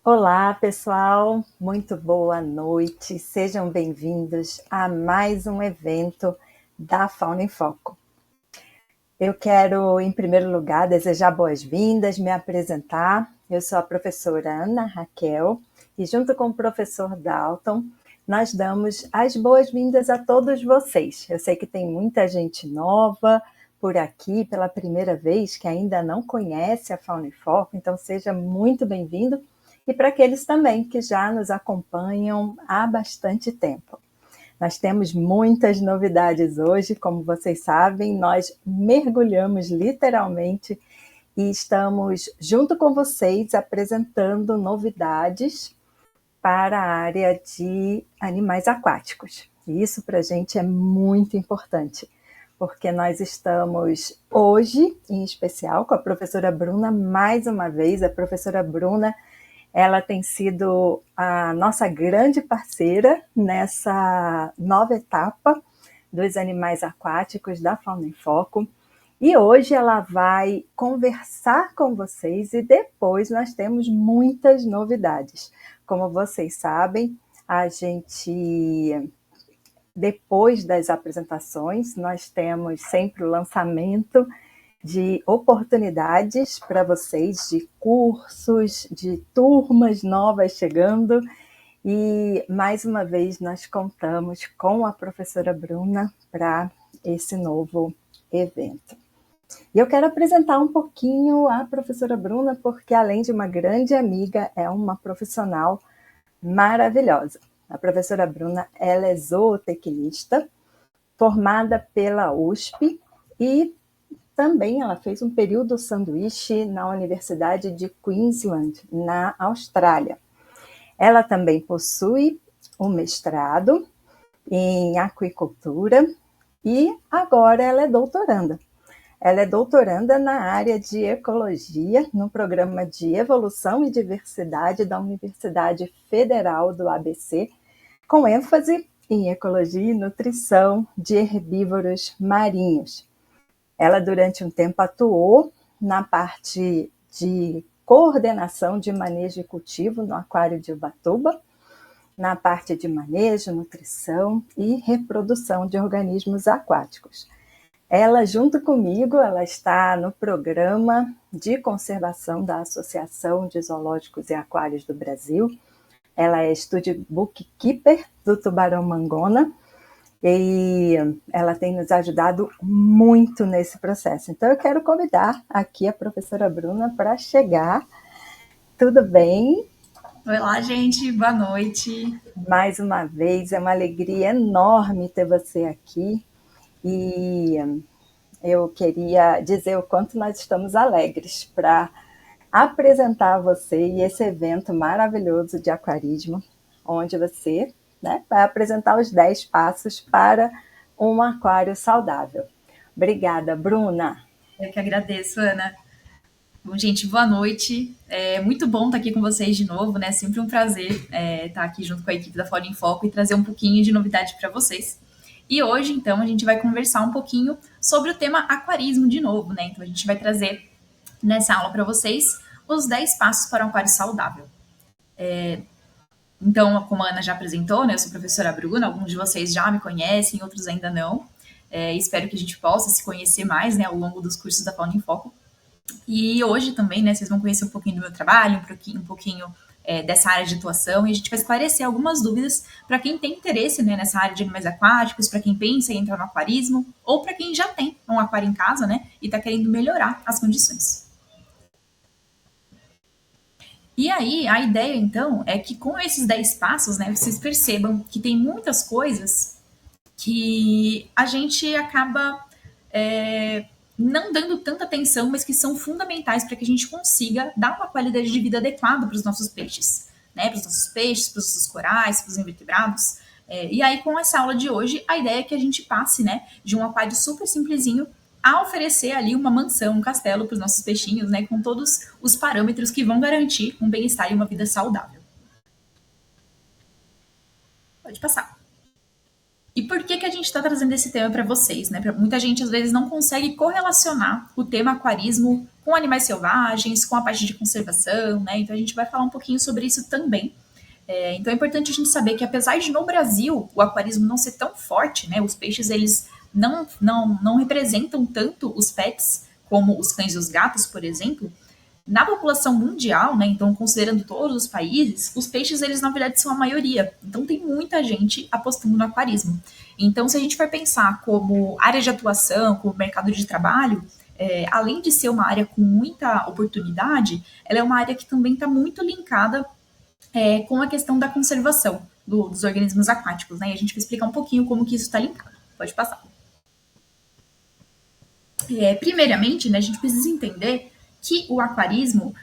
Olá, pessoal, muito boa noite, sejam bem-vindos a mais um evento da Fauna em Foco. Eu quero, em primeiro lugar, desejar boas-vindas, me apresentar. Eu sou a professora Ana Raquel e, junto com o professor Dalton, nós damos as boas-vindas a todos vocês. Eu sei que tem muita gente nova por aqui pela primeira vez, que ainda não conhece a Fauna em Foco, então seja muito bem-vindo. E para aqueles também que já nos acompanham há bastante tempo. Nós temos muitas novidades hoje, como vocês sabem, nós mergulhamos literalmente e estamos junto com vocês apresentando novidades para a área de animais aquáticos. E isso para a gente é muito importante, porque nós estamos hoje, em especial, com a professora Bruna, mais uma vez, a professora Bruna. Ela tem sido a nossa grande parceira nessa nova etapa dos animais aquáticos da Fauna em Foco. E hoje ela vai conversar com vocês e depois nós temos muitas novidades. Como vocês sabem, a gente, depois das apresentações, nós temos sempre o lançamento de oportunidades para vocês, de cursos, de turmas novas chegando. E, mais uma vez, nós contamos com a professora Bruna para esse novo evento. E eu quero apresentar um pouquinho a professora Bruna, porque, além de uma grande amiga, é uma profissional maravilhosa. A professora Bruna, ela é zootecnista, formada pela USP e também ela fez um período sanduíche na Universidade de Queensland, na Austrália. Ela também possui um mestrado em aquicultura e agora ela é doutoranda. Ela é doutoranda na área de ecologia, no programa de evolução e diversidade da Universidade Federal do ABC, com ênfase em ecologia e nutrição de herbívoros marinhos. Ela, durante um tempo, atuou na parte de coordenação de manejo e cultivo no aquário de Ubatuba, na parte de manejo, nutrição e reprodução de organismos aquáticos. Ela, junto comigo, ela está no programa de conservação da Associação de Zoológicos e Aquários do Brasil. Ela é Study Bookkeeper do Tubarão Mangona, e ela tem nos ajudado muito nesse processo. Então, eu quero convidar aqui a professora Bruna para chegar. Tudo bem? Olá, gente, boa noite. Mais uma vez, é uma alegria enorme ter você aqui. E eu queria dizer o quanto nós estamos alegres para apresentar a você e esse evento maravilhoso de aquarismo, onde você, né, vai apresentar os 10 passos para um aquário saudável. Obrigada, Bruna. Eu que agradeço, Ana. Bom, gente, boa noite. É muito bom estar aqui com vocês de novo, né? Sempre um prazer estar aqui junto com a equipe da Fauna em Foco e trazer um pouquinho de novidade para vocês. E hoje, então, a gente vai conversar um pouquinho sobre o tema aquarismo de novo, né? Então, a gente vai trazer nessa aula para vocês os 10 passos para um aquário saudável. Então, como a Ana já apresentou, né? Eu sou a professora Bruna, alguns de vocês já me conhecem, outros ainda não. Espero que a gente possa se conhecer mais, né, ao longo dos cursos da Fauna em Foco. E hoje também, né, vocês vão conhecer um pouquinho do meu trabalho, um pouquinho dessa área de atuação, e a gente vai esclarecer algumas dúvidas para quem tem interesse, né, nessa área de animais aquáticos, para quem pensa em entrar no aquarismo, ou para quem já tem um aquário em casa, né, e está querendo melhorar as condições. E aí, a ideia, então, é que com esses 10 passos, né, vocês percebam que tem muitas coisas que a gente acaba não dando tanta atenção, mas que são fundamentais para que a gente consiga dar uma qualidade de vida adequada para os nossos peixes, né? Para os nossos peixes, para os nossos corais, para os invertebrados. E aí, com essa aula de hoje, a ideia é que a gente passe, né, de um aquário super simplesinho a oferecer ali uma mansão, um castelo para os nossos peixinhos, né, com todos os parâmetros que vão garantir um bem-estar e uma vida saudável. Pode passar. E por que a gente está trazendo esse tema para vocês, né? Muita gente às vezes não consegue correlacionar o tema aquarismo com animais selvagens, com a parte de conservação, né? Então a gente vai falar um pouquinho sobre isso também. Então é importante a gente saber que apesar de no Brasil o aquarismo não ser tão forte, né? Os peixes eles não representam tanto os pets como os cães e os gatos, por exemplo. Na população mundial, né, então considerando todos os países, os peixes eles na verdade são a maioria. Então tem muita gente apostando no aquarismo. Então se a gente for pensar como área de atuação, como mercado de trabalho, além de ser uma área com muita oportunidade, ela é uma área que também está muito linkada com a questão da conservação dos organismos aquáticos, né? E a gente vai explicar um pouquinho como que isso está linkado. Pode passar. Primeiramente, né, a gente precisa entender que o aquarismo,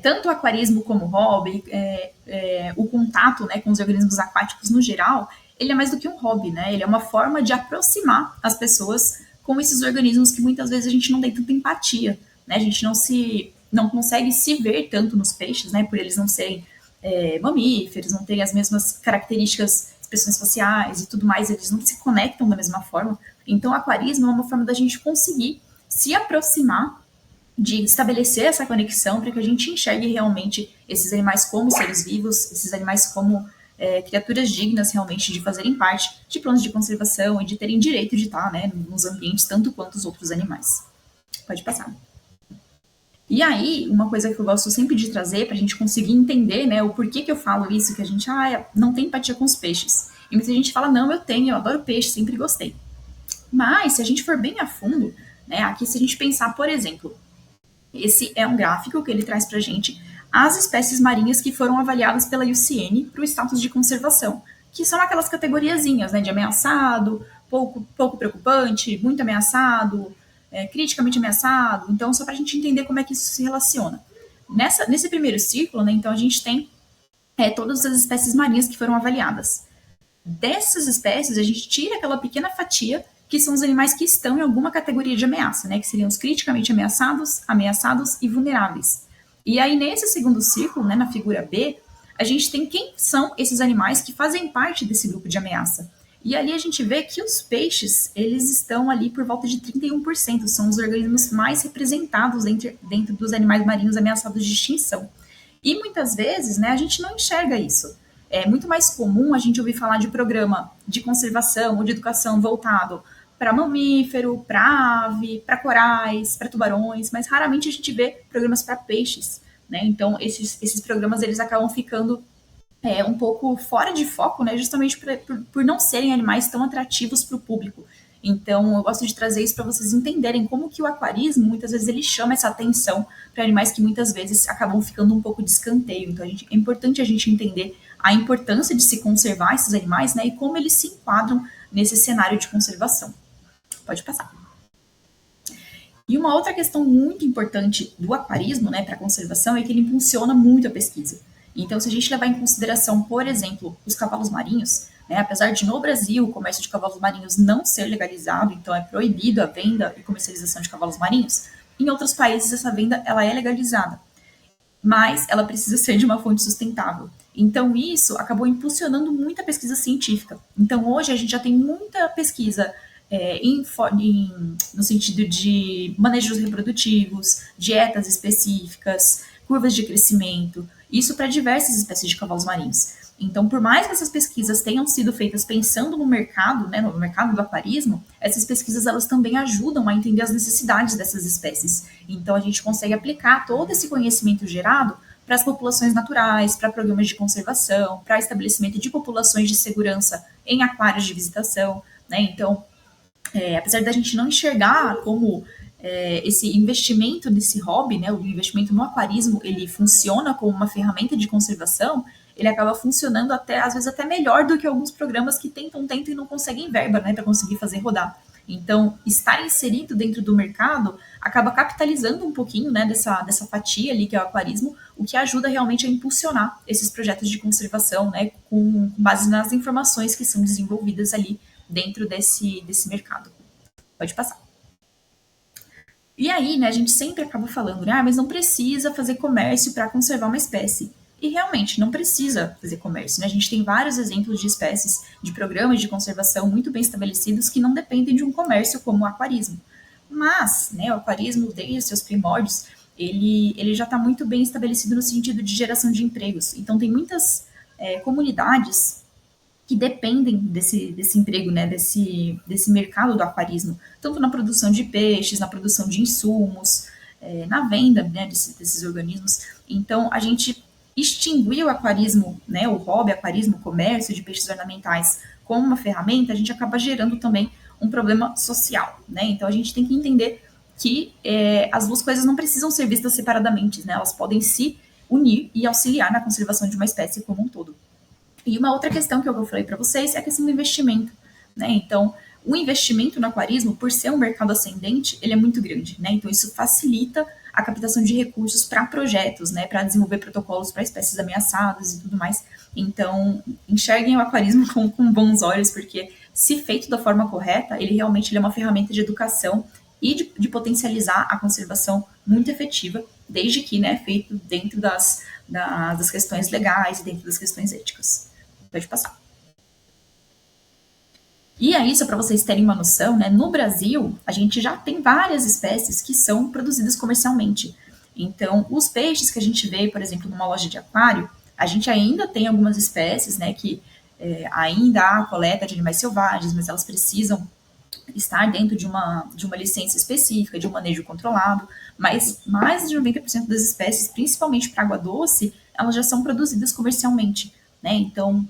tanto o aquarismo como o hobby, o contato, né, com os organismos aquáticos no geral, ele é mais do que um hobby, né? Ele é uma forma de aproximar as pessoas com esses organismos que muitas vezes a gente não tem tanta empatia, né? A gente não consegue se ver tanto nos peixes, né? Por eles não serem mamíferos, não terem as mesmas características, expressões faciais e tudo mais, eles não se conectam da mesma forma. Então, o aquarismo é uma forma da gente conseguir se aproximar, de estabelecer essa conexão para que a gente enxergue realmente esses animais como seres vivos, esses animais como criaturas dignas realmente de fazerem parte de planos de conservação e de terem direito de estar, né, nos ambientes tanto quanto os outros animais. Pode passar. E aí, uma coisa que eu gosto sempre de trazer para a gente conseguir entender, né, o porquê que eu falo isso, que a gente não tem empatia com os peixes. E muita gente fala, não, eu adoro peixe, sempre gostei. Mas, se a gente for bem a fundo, né, aqui se a gente pensar, por exemplo, esse é um gráfico que ele traz para a gente as espécies marinhas que foram avaliadas pela IUCN para o status de conservação, que são aquelas categoriazinhas, né, de ameaçado, pouco preocupante, muito ameaçado, criticamente ameaçado. Então, só para a gente entender como é que isso se relaciona. Nesse primeiro círculo, né, então a gente tem todas as espécies marinhas que foram avaliadas. Dessas espécies, a gente tira aquela pequena fatia que são os animais que estão em alguma categoria de ameaça, né? Que seriam os criticamente ameaçados e vulneráveis. E aí, nesse segundo círculo, né, na figura B, a gente tem quem são esses animais que fazem parte desse grupo de ameaça. E ali a gente vê que os peixes, eles estão ali por volta de 31%, são os organismos mais representados dentro dos animais marinhos ameaçados de extinção. E muitas vezes, né, a gente não enxerga isso. É muito mais comum a gente ouvir falar de programa de conservação ou de educação voltado para mamífero, para ave, para corais, para tubarões, mas raramente a gente vê programas para peixes, né? Então, esses programas eles acabam ficando um pouco fora de foco, né? Justamente por não serem animais tão atrativos para o público. Então, eu gosto de trazer isso para vocês entenderem como que o aquarismo, muitas vezes, ele chama essa atenção para animais que muitas vezes acabam ficando um pouco de escanteio. Então, é importante a gente entender a importância de se conservar esses animais, né? E como eles se enquadram nesse cenário de conservação. Pode passar. E uma outra questão muito importante do aquarismo, né, para a conservação, é que ele impulsiona muito a pesquisa. Então, se a gente levar em consideração, por exemplo, os cavalos marinhos, né, apesar de no Brasil o comércio de cavalos marinhos não ser legalizado, então é proibido a venda e comercialização de cavalos marinhos, em outros países essa venda ela é legalizada, mas ela precisa ser de uma fonte sustentável. Então, isso acabou impulsionando muita pesquisa científica. Então, hoje a gente já tem muita pesquisa no sentido de manejos reprodutivos, dietas específicas, curvas de crescimento, isso para diversas espécies de cavalos marinhos. Então, por mais que essas pesquisas tenham sido feitas pensando no mercado, né, no mercado do aquarismo, essas pesquisas elas também ajudam a entender as necessidades dessas espécies. Então, a gente consegue aplicar todo esse conhecimento gerado para as populações naturais, para programas de conservação, para estabelecimento de populações de segurança em aquários de visitação, né? Então, apesar da gente não enxergar como esse investimento nesse hobby, né, o investimento no aquarismo, ele funciona como uma ferramenta de conservação, ele acaba funcionando às vezes até melhor do que alguns programas que tentam e não conseguem verba, né, para conseguir fazer rodar. Então, estar inserido dentro do mercado acaba capitalizando um pouquinho, né, dessa fatia ali que é o aquarismo, o que ajuda realmente a impulsionar esses projetos de conservação, né, com base nas informações que são desenvolvidas ali dentro desse mercado. Pode passar. E aí, né, a gente sempre acaba falando, mas não precisa fazer comércio para conservar uma espécie. E realmente não precisa fazer comércio, né? A gente tem vários exemplos de espécies, de programas de conservação muito bem estabelecidos que não dependem de um comércio como o aquarismo. Mas, né, o aquarismo, desde os seus primórdios, ele já está muito bem estabelecido no sentido de geração de empregos. Então, tem muitas comunidades que dependem desse emprego, né, desse mercado do aquarismo, tanto na produção de peixes, na produção de insumos, na venda, né, desses organismos. Então, a gente extinguir o aquarismo, né, o hobby, aquarismo, o comércio de peixes ornamentais como uma ferramenta, a gente acaba gerando também um problema social, né? Então, a gente tem que entender que as duas coisas não precisam ser vistas separadamente, né? Elas podem se unir e auxiliar na conservação de uma espécie como um todo. E uma outra questão que eu falei para vocês é a questão do investimento, né? Então, o investimento no aquarismo, por ser um mercado ascendente, ele é muito grande, né? Então, isso facilita a captação de recursos para projetos, né? Para desenvolver protocolos para espécies ameaçadas e tudo mais. Então, enxerguem o aquarismo com bons olhos, porque se feito da forma correta, ele é uma ferramenta de educação e de potencializar a conservação muito efetiva, desde que, né, feito dentro das questões legais e dentro das questões éticas. Pode passar. E aí, só para vocês terem uma noção, né, no Brasil, a gente já tem várias espécies que são produzidas comercialmente. Então, os peixes que a gente vê, por exemplo, numa loja de aquário, a gente ainda tem algumas espécies, né, que ainda há coleta de animais selvagens, mas elas precisam estar dentro de uma licença específica, de um manejo controlado, mas mais de 90% das espécies, principalmente para água doce, elas já são produzidas comercialmente, né? Então,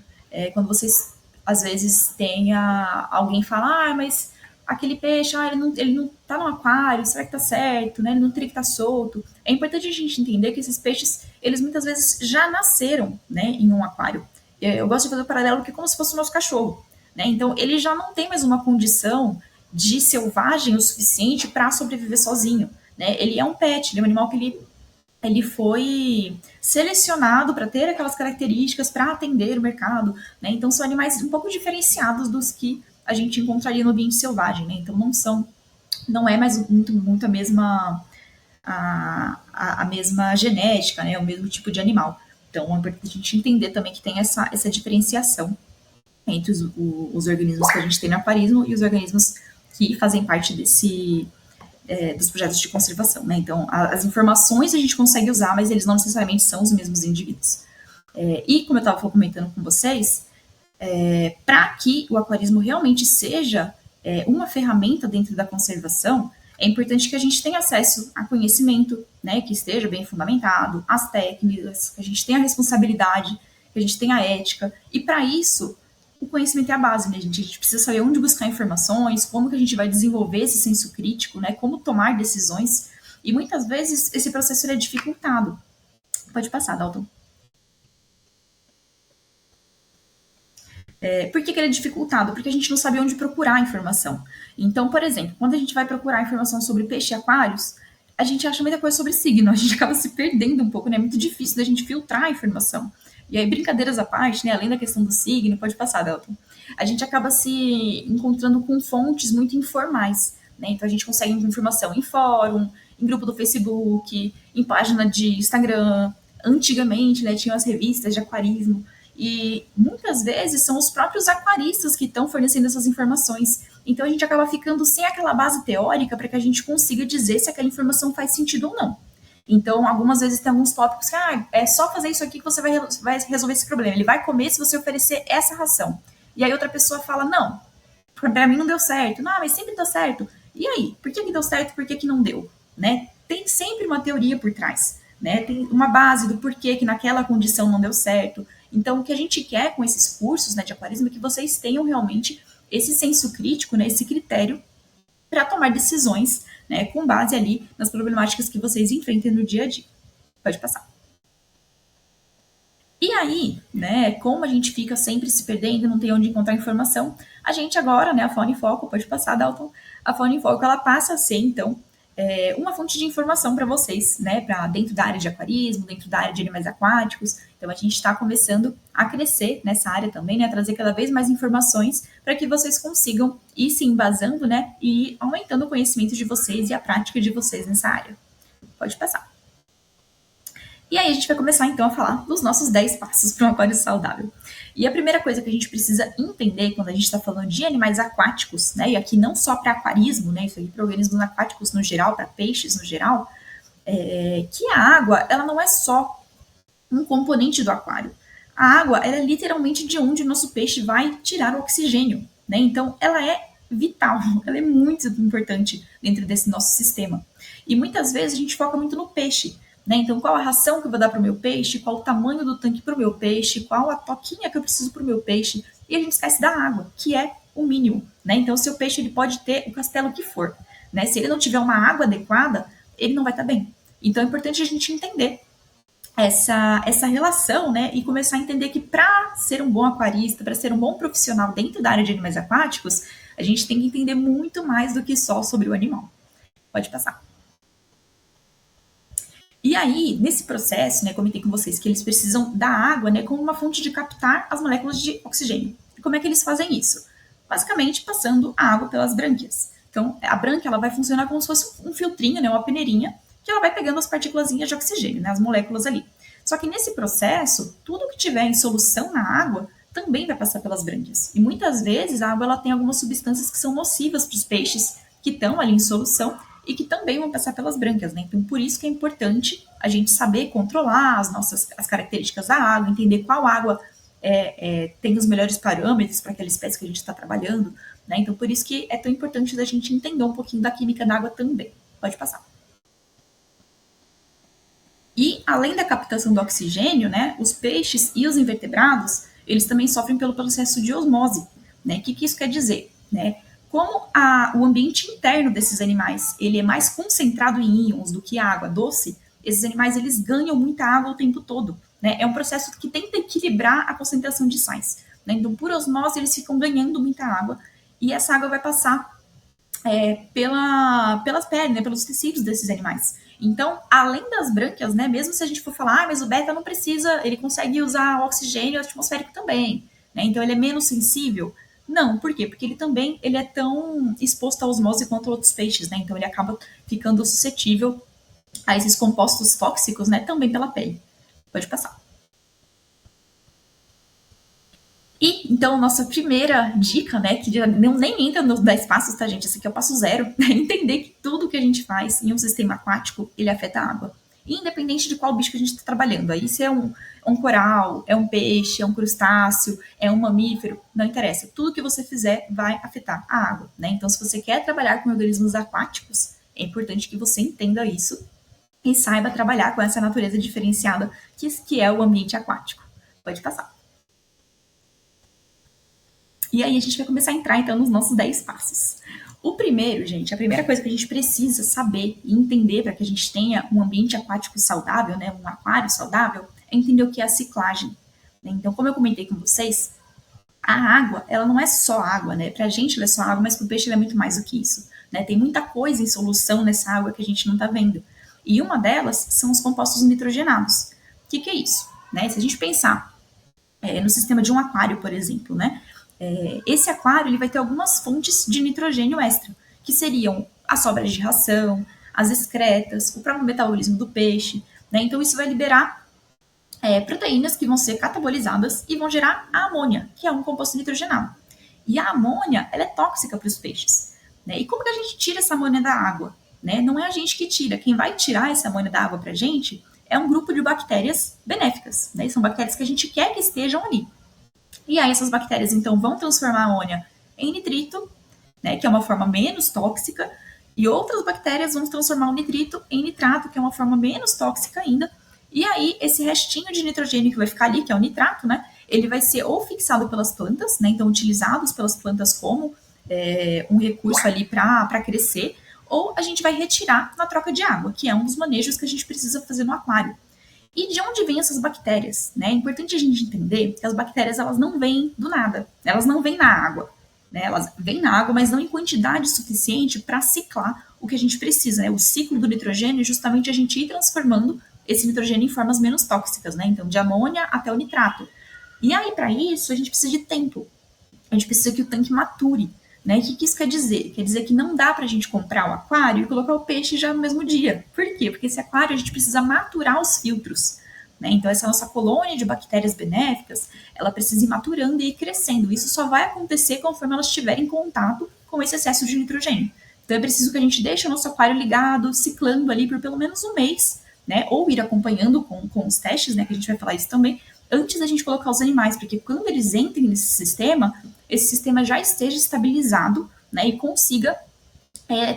quando vocês às vezes tenha alguém falar, mas aquele peixe, ele não tá no aquário, será que tá certo, né? Ele não teria que estar solto. É importante a gente entender que esses peixes, eles muitas vezes já nasceram, né, em um aquário. Eu gosto de fazer o paralelo porque é como se fosse o nosso cachorro, né? Então, ele já não tem mais uma condição de selvagem o suficiente para sobreviver sozinho, né? Ele é um pet, ele é um animal que ele foi selecionado para ter aquelas características para atender o mercado, né? Então são animais um pouco diferenciados dos que a gente encontraria no ambiente selvagem, né? Então não é mais muito a mesma genética, né? O mesmo tipo de animal. Então é importante a gente entender também que tem essa diferenciação entre os organismos que a gente tem no aquarismo e os organismos que fazem parte dos projetos de conservação, né? Então, as informações a gente consegue usar, mas eles não necessariamente são os mesmos indivíduos. E, como eu estava comentando com vocês, para que o aquarismo realmente seja uma ferramenta dentro da conservação, é importante que a gente tenha acesso a conhecimento, né, que esteja bem fundamentado, as técnicas, que a gente tenha a responsabilidade, que a gente tenha a ética, e para isso o conhecimento é a base, né, gente? A gente precisa saber onde buscar informações, como que a gente vai desenvolver esse senso crítico, né? Como tomar decisões. E muitas vezes esse processo é dificultado. Pode passar, Dalton. Por que ele é dificultado? Porque a gente não sabe onde procurar a informação. Então, por exemplo, quando a gente vai procurar informação sobre peixe e aquários, a gente acha muita coisa sobre signo, a gente acaba se perdendo um pouco, né? É muito difícil da gente filtrar a informação. E aí, brincadeiras à parte, né? Além da questão do signo, pode passar, Delton. A gente acaba se encontrando com fontes muito informais, né? Então a gente consegue informação em fórum, em grupo do Facebook, em página de Instagram. Antigamente, né, tinham as revistas de aquarismo. E muitas vezes são os próprios aquaristas que estão fornecendo essas informações. Então a gente acaba ficando sem aquela base teórica para que a gente consiga dizer se aquela informação faz sentido ou não. Então, algumas vezes tem alguns tópicos que é só fazer isso aqui que você vai resolver esse problema. Ele vai comer se você oferecer essa ração. E aí outra pessoa fala, não, para mim não deu certo. Não, mas sempre deu certo. E aí, por que deu certo, por que não deu? Né? Tem sempre uma teoria por trás. Né? Tem uma base do porquê que naquela condição não deu certo. Então, o que a gente quer com esses cursos, né, de aquarismo é que vocês tenham realmente esse senso crítico, né, esse critério para tomar decisões, né, com base ali nas problemáticas que vocês enfrentem no dia a dia. Pode passar. E aí, né, como a gente fica sempre se perdendo, não tem onde encontrar informação, a gente agora, né, a Fauna em Foco, pode passar, Dalton, a Fauna em Foco, ela passa a ser, então, uma fonte de informação para vocês, né, para dentro da área de aquarismo, dentro da área de animais aquáticos. Então, a gente está começando a crescer nessa área também, né, a trazer cada vez mais informações para que vocês consigam ir se embasando, né, e aumentando o conhecimento de vocês e a prática de vocês nessa área. Pode passar. E aí a gente vai começar então a falar dos nossos 10 passos para um aquário saudável. E a primeira coisa que a gente precisa entender quando a gente está falando de animais aquáticos, né, e aqui não só para aquarismo, né, isso aqui para organismos aquáticos no geral, para peixes no geral, é que a água ela não é só um componente do aquário. A água ela é literalmente de onde o nosso peixe vai tirar o oxigênio, né? Então ela é vital, ela é muito importante dentro desse nosso sistema. E muitas vezes a gente foca muito no peixe, né? Então, qual a ração que eu vou dar para o meu peixe, qual o tamanho do tanque para o meu peixe, qual a toquinha que eu preciso para o meu peixe, e a gente esquece da água, que é o mínimo, né? Então, o seu peixe ele pode ter o castelo que for, né? Se ele não tiver uma água adequada, ele não vai estar bem. Então, é importante a gente entender essa relação, né? E começar a entender que para ser um bom aquarista, para ser um bom profissional dentro da área de animais aquáticos, a gente tem que entender muito mais do que só sobre o animal. Pode passar. E aí, nesse processo, né, comentei com vocês que eles precisam da água, né, como uma fonte de captar as moléculas de oxigênio. E como é que eles fazem isso? Basicamente, passando a água pelas brânquias. Então, a brânquia ela vai funcionar como se fosse um filtrinho, né, uma peneirinha, que ela vai pegando as partículas de oxigênio, né, as moléculas ali. Só que nesse processo, tudo que tiver em solução na água também vai passar pelas brânquias. E muitas vezes a água ela tem algumas substâncias que são nocivas para os peixes que estão ali em solução e que também vão passar pelas brânquias, né? Então, por isso que é importante a gente saber controlar as características da água, entender qual água tem os melhores parâmetros para aquela espécie que a gente está trabalhando, né? Então, por isso que é tão importante da gente entender um pouquinho da química da água também. Pode passar. E, além da captação do oxigênio, né, os peixes e os invertebrados, eles também sofrem pelo processo de osmose, né? O que isso quer dizer, né? Como o ambiente interno desses animais ele é mais concentrado em íons do que a água doce, esses animais eles ganham muita água o tempo todo. Né? É um processo que tenta equilibrar a concentração de sais. Né? Então, por osmose, eles ficam ganhando muita água e essa água vai passar pelas peles, né? Pelos tecidos desses animais. Então, além das brânquias, né? Mesmo se a gente for falar, mas o beta não precisa, ele consegue usar o oxigênio atmosférico também. Né? Então, ele é menos sensível. Não, por quê? Porque ele é tão exposto à osmose quanto outros peixes, né? Então ele acaba ficando suscetível a esses compostos tóxicos, né? Também pela pele. Pode passar. E, então, nossa primeira dica, né, que nem entra nos 10 passos, tá, gente? Esse aqui é o passo 0, é entender que tudo que a gente faz em um sistema aquático, ele afeta a água. Independente de qual bicho que a gente está trabalhando. Aí se é um coral, é um peixe, é um crustáceo, é um mamífero, não interessa. Tudo que você fizer vai afetar a água, né? Então, se você quer trabalhar com organismos aquáticos, é importante que você entenda isso e saiba trabalhar com essa natureza diferenciada que é o ambiente aquático. Pode passar. E aí a gente vai começar a entrar, então, nos nossos 10 passos. O primeiro, gente, a primeira coisa que a gente precisa saber e entender para que a gente tenha um ambiente aquático saudável, né, um aquário saudável, é entender o que é a ciclagem. Então, como eu comentei com vocês, a água, ela não é só água, né? Pra gente ela é só água, mas pro peixe ela é muito mais do que isso. Né? Tem muita coisa em solução nessa água que a gente não tá vendo. E uma delas são os compostos nitrogenados. O que é isso? Né? Se a gente pensar no sistema de um aquário, por exemplo, né? Esse aquário ele vai ter algumas fontes de nitrogênio extra, que seriam as sobras de ração, as excretas, o próprio metabolismo do peixe. Né? Então, isso vai liberar proteínas que vão ser catabolizadas e vão gerar a amônia, que é um composto nitrogenado. E a amônia ela é tóxica para os peixes. Né? E como que a gente tira essa amônia da água? Né? Não é a gente que tira. Quem vai tirar essa amônia da água para a gente é um grupo de bactérias benéficas. Né? São bactérias que a gente quer que estejam ali. E aí essas bactérias, então, vão transformar a amônia em nitrito, né, que é uma forma menos tóxica, e outras bactérias vão transformar o nitrito em nitrato, que é uma forma menos tóxica ainda. E aí, esse restinho de nitrogênio que vai ficar ali, que é o nitrato, né, ele vai ser ou fixado pelas plantas, né, então utilizados pelas plantas como um recurso ali para crescer, ou a gente vai retirar na troca de água, que é um dos manejos que a gente precisa fazer no aquário. E de onde vêm essas bactérias? Né? É importante a gente entender que as bactérias elas não vêm do nada, elas não vêm na água. Né? Elas vêm na água, mas não em quantidade suficiente para ciclar o que a gente precisa. Né? O ciclo do nitrogênio é justamente a gente ir transformando esse nitrogênio em formas menos tóxicas, né? Então de amônia até o nitrato. E aí, para isso, a gente precisa de tempo. A gente precisa que o tanque mature. Né? O que isso quer dizer? Quer dizer que não dá para a gente comprar o aquário e colocar o peixe já no mesmo dia. Por quê? Porque esse aquário a gente precisa maturar os filtros. Né? Então, essa nossa colônia de bactérias benéficas, ela precisa ir maturando e ir crescendo. Isso só vai acontecer conforme elas estiverem em contato com esse excesso de nitrogênio. Então, é preciso que a gente deixe o nosso aquário ligado, ciclando ali por pelo menos um mês, né? Ou ir acompanhando com os testes, né? Que a gente vai falar isso também, antes da gente colocar os animais, porque quando eles entrem nesse sistema, esse sistema já esteja estabilizado, né, e consiga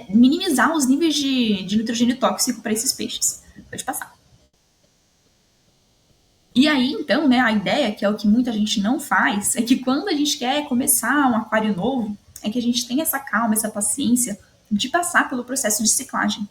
minimizar os níveis de nitrogênio tóxico para esses peixes. Pode passar. E aí, então, né, a ideia, que é o que muita gente não faz, é que quando a gente quer começar um aquário novo, é que a gente tenha essa calma, essa paciência de passar pelo processo de ciclagem.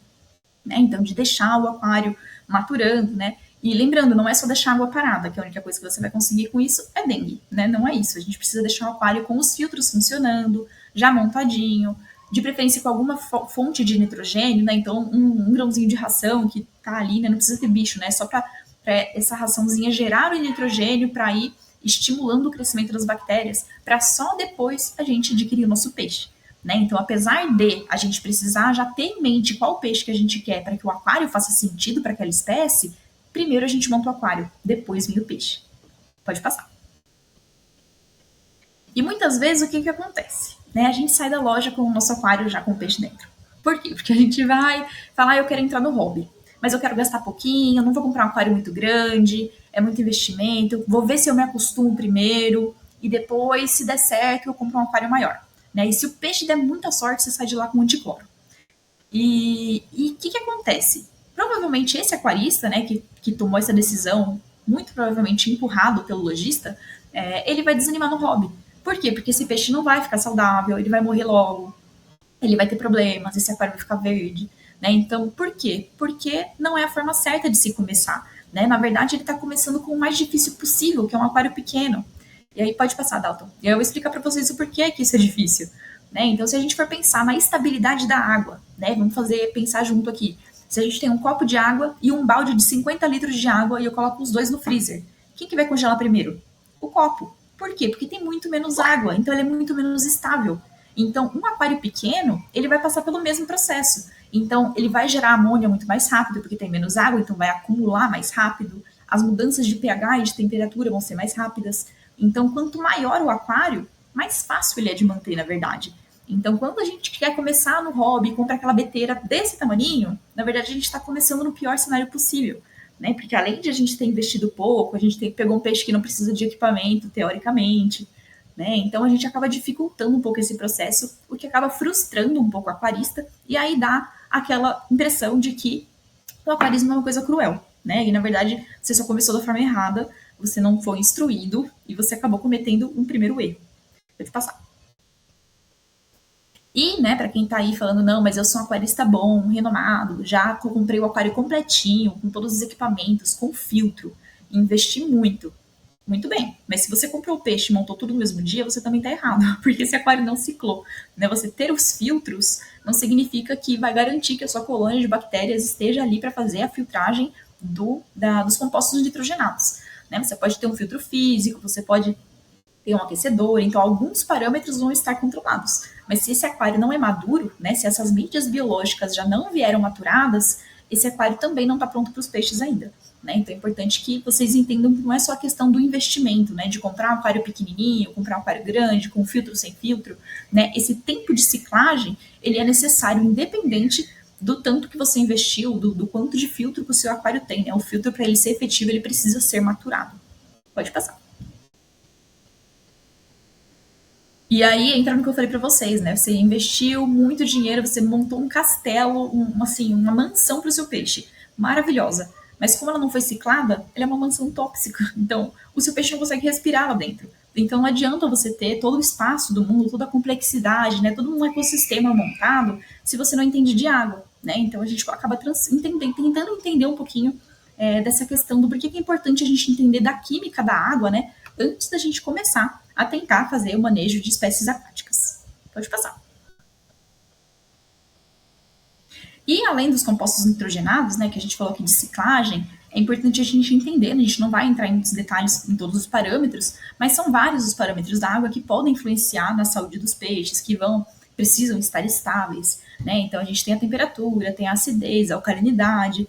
Né? Então, de deixar o aquário maturando, né? E lembrando, não é só deixar a água parada, que a única coisa que você vai conseguir com isso é dengue, né? Não é isso. A gente precisa deixar o aquário com os filtros funcionando, já montadinho, de preferência com alguma fonte de nitrogênio, né? Então, um grãozinho de ração que tá ali, né? Não precisa ter bicho, né? Só para essa raçãozinha gerar o nitrogênio para ir estimulando o crescimento das bactérias, para só depois a gente adquirir o nosso peixe. Né? Então, apesar de a gente precisar já ter em mente qual peixe que a gente quer para que o aquário faça sentido para aquela espécie, primeiro a gente monta o aquário, depois vem o peixe. Pode passar. E muitas vezes o que acontece? Né? A gente sai da loja com o nosso aquário já com o peixe dentro. Por quê? Porque a gente vai falar, eu quero entrar no hobby, mas eu quero gastar pouquinho, eu não vou comprar um aquário muito grande, é muito investimento, vou ver se eu me acostumo primeiro, e depois, se der certo, eu compro um aquário maior. Né? E se o peixe der muita sorte, você sai de lá com anticloro. E o que acontece? Provavelmente esse aquarista, né, que tomou essa decisão, muito provavelmente empurrado pelo lojista, ele vai desanimar no hobby. Por quê? Porque esse peixe não vai ficar saudável, ele vai morrer logo, ele vai ter problemas, esse aquário vai ficar verde. Né? Então, por quê? Porque não é a forma certa de se começar. Né? Na verdade, ele está começando com o mais difícil possível, que é um aquário pequeno. E aí pode passar, Dalton. E eu vou explicar para vocês o porquê que isso é difícil. Né? Então, se a gente for pensar na estabilidade da água, né? Vamos pensar junto aqui. Se a gente tem um copo de água e um balde de 50 litros de água e eu coloco os dois no freezer, quem que vai congelar primeiro? O copo. Por quê? Porque tem muito menos água, então ele é muito menos estável. Então, um aquário pequeno, ele vai passar pelo mesmo processo. Então, ele vai gerar amônia muito mais rápido, porque tem menos água, então vai acumular mais rápido. As mudanças de pH e de temperatura vão ser mais rápidas. Então, quanto maior o aquário, mais fácil ele é de manter, na verdade. Então, quando a gente quer começar no hobby e comprar aquela beteira desse tamaninho, na verdade, a gente está começando no pior cenário possível. Né? Porque além de a gente ter investido pouco, a gente pegou um peixe que não precisa de equipamento, teoricamente. Né? Então, a gente acaba dificultando um pouco esse processo, o que acaba frustrando um pouco o aquarista, e aí dá aquela impressão de que o aquarismo é uma coisa cruel. Né? E, na verdade, você só começou da forma errada, você não foi instruído, e você acabou cometendo um primeiro erro. Pode passar. E, né, para quem tá aí falando, não, mas eu sou um aquarista bom, renomado, já comprei o aquário completinho, com todos os equipamentos, com filtro, investi muito. Muito bem, mas se você comprou o peixe e montou tudo no mesmo dia, você também tá errado, porque esse aquário não ciclou. Né? Você ter os filtros não significa que vai garantir que a sua colônia de bactérias esteja ali para fazer a filtragem dos compostos nitrogenados. Né? Você pode ter um filtro físico, você pode ter um aquecedor, então alguns parâmetros vão estar controlados. Mas se esse aquário não é maduro, né, se essas mídias biológicas já não vieram maturadas, esse aquário também não está pronto para os peixes ainda. Né? Então é importante que vocês entendam que não é só a questão do investimento, né, de comprar um aquário pequenininho, comprar um aquário grande, com filtro, sem filtro. Né? Esse tempo de ciclagem, ele é necessário independente do tanto que você investiu, do quanto de filtro que o seu aquário tem. Né? O filtro, para ele ser efetivo, ele precisa ser maturado. Pode passar. E aí entra no que eu falei para vocês, né? Você investiu muito dinheiro, você montou um castelo, uma mansão para o seu peixe, maravilhosa. Mas como ela não foi ciclada, ela é uma mansão tóxica. Então, o seu peixe não consegue respirar lá dentro. Então, não adianta você ter todo o espaço do mundo, toda a complexidade, né? Todo um ecossistema montado, se você não entende de água, né? Então, a gente acaba tentando entender um pouquinho dessa questão do porquê que é importante a gente entender da química da água, né? Antes da gente começar a tentar fazer o manejo de espécies aquáticas. Pode passar. E além dos compostos nitrogenados, né, que a gente falou aqui de ciclagem, é importante a gente entender, né? A gente não vai entrar em muitos detalhes em todos os parâmetros, mas são vários os parâmetros da água que podem influenciar na saúde dos peixes, que precisam estar estáveis, né? Então a gente tem a temperatura, tem a acidez, a alcalinidade,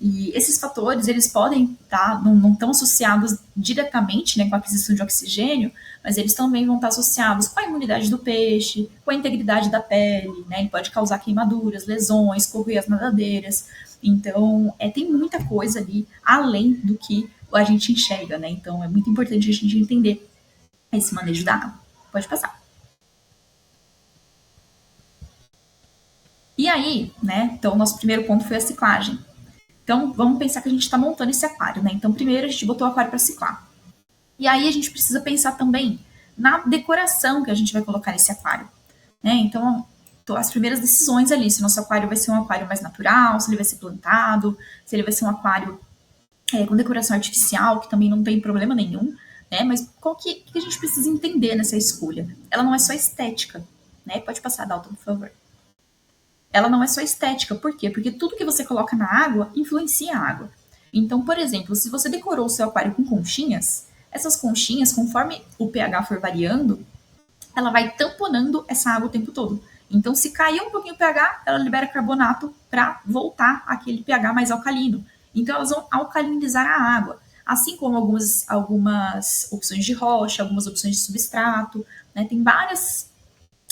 e esses fatores, eles podem estar, não estão associados diretamente, né, com a aquisição de oxigênio, mas eles também vão estar associados com a imunidade do peixe, com a integridade da pele, né? Ele pode causar queimaduras, lesões, corroer as nadadeiras. Então, tem muita coisa ali além do que a gente enxerga, né? Então, é muito importante a gente entender esse manejo da água. Pode passar. E aí, né? Então, nosso primeiro ponto foi a ciclagem. Então, vamos pensar que a gente está montando esse aquário, né? Então, primeiro a gente botou o aquário para ciclar. E aí a gente precisa pensar também na decoração que a gente vai colocar nesse aquário, né? Então, as primeiras decisões ali, se o nosso aquário vai ser um aquário mais natural, se ele vai ser plantado, se ele vai ser um aquário com decoração artificial, que também não tem problema nenhum, né? Mas qual que a gente precisa entender nessa escolha? Ela não é só estética, né? Pode passar, Dalton, por favor. Ela não é só estética, por quê? Porque tudo que você coloca na água influencia a água. Então, por exemplo, se você decorou o seu aquário com conchinhas, essas conchinhas, conforme o pH for variando, ela vai tamponando essa água o tempo todo. Então, se cair um pouquinho o pH, ela libera carbonato para voltar àquele pH mais alcalino. Então, elas vão alcalinizar a água. Assim como algumas opções de rocha, algumas opções de substrato, né? Tem várias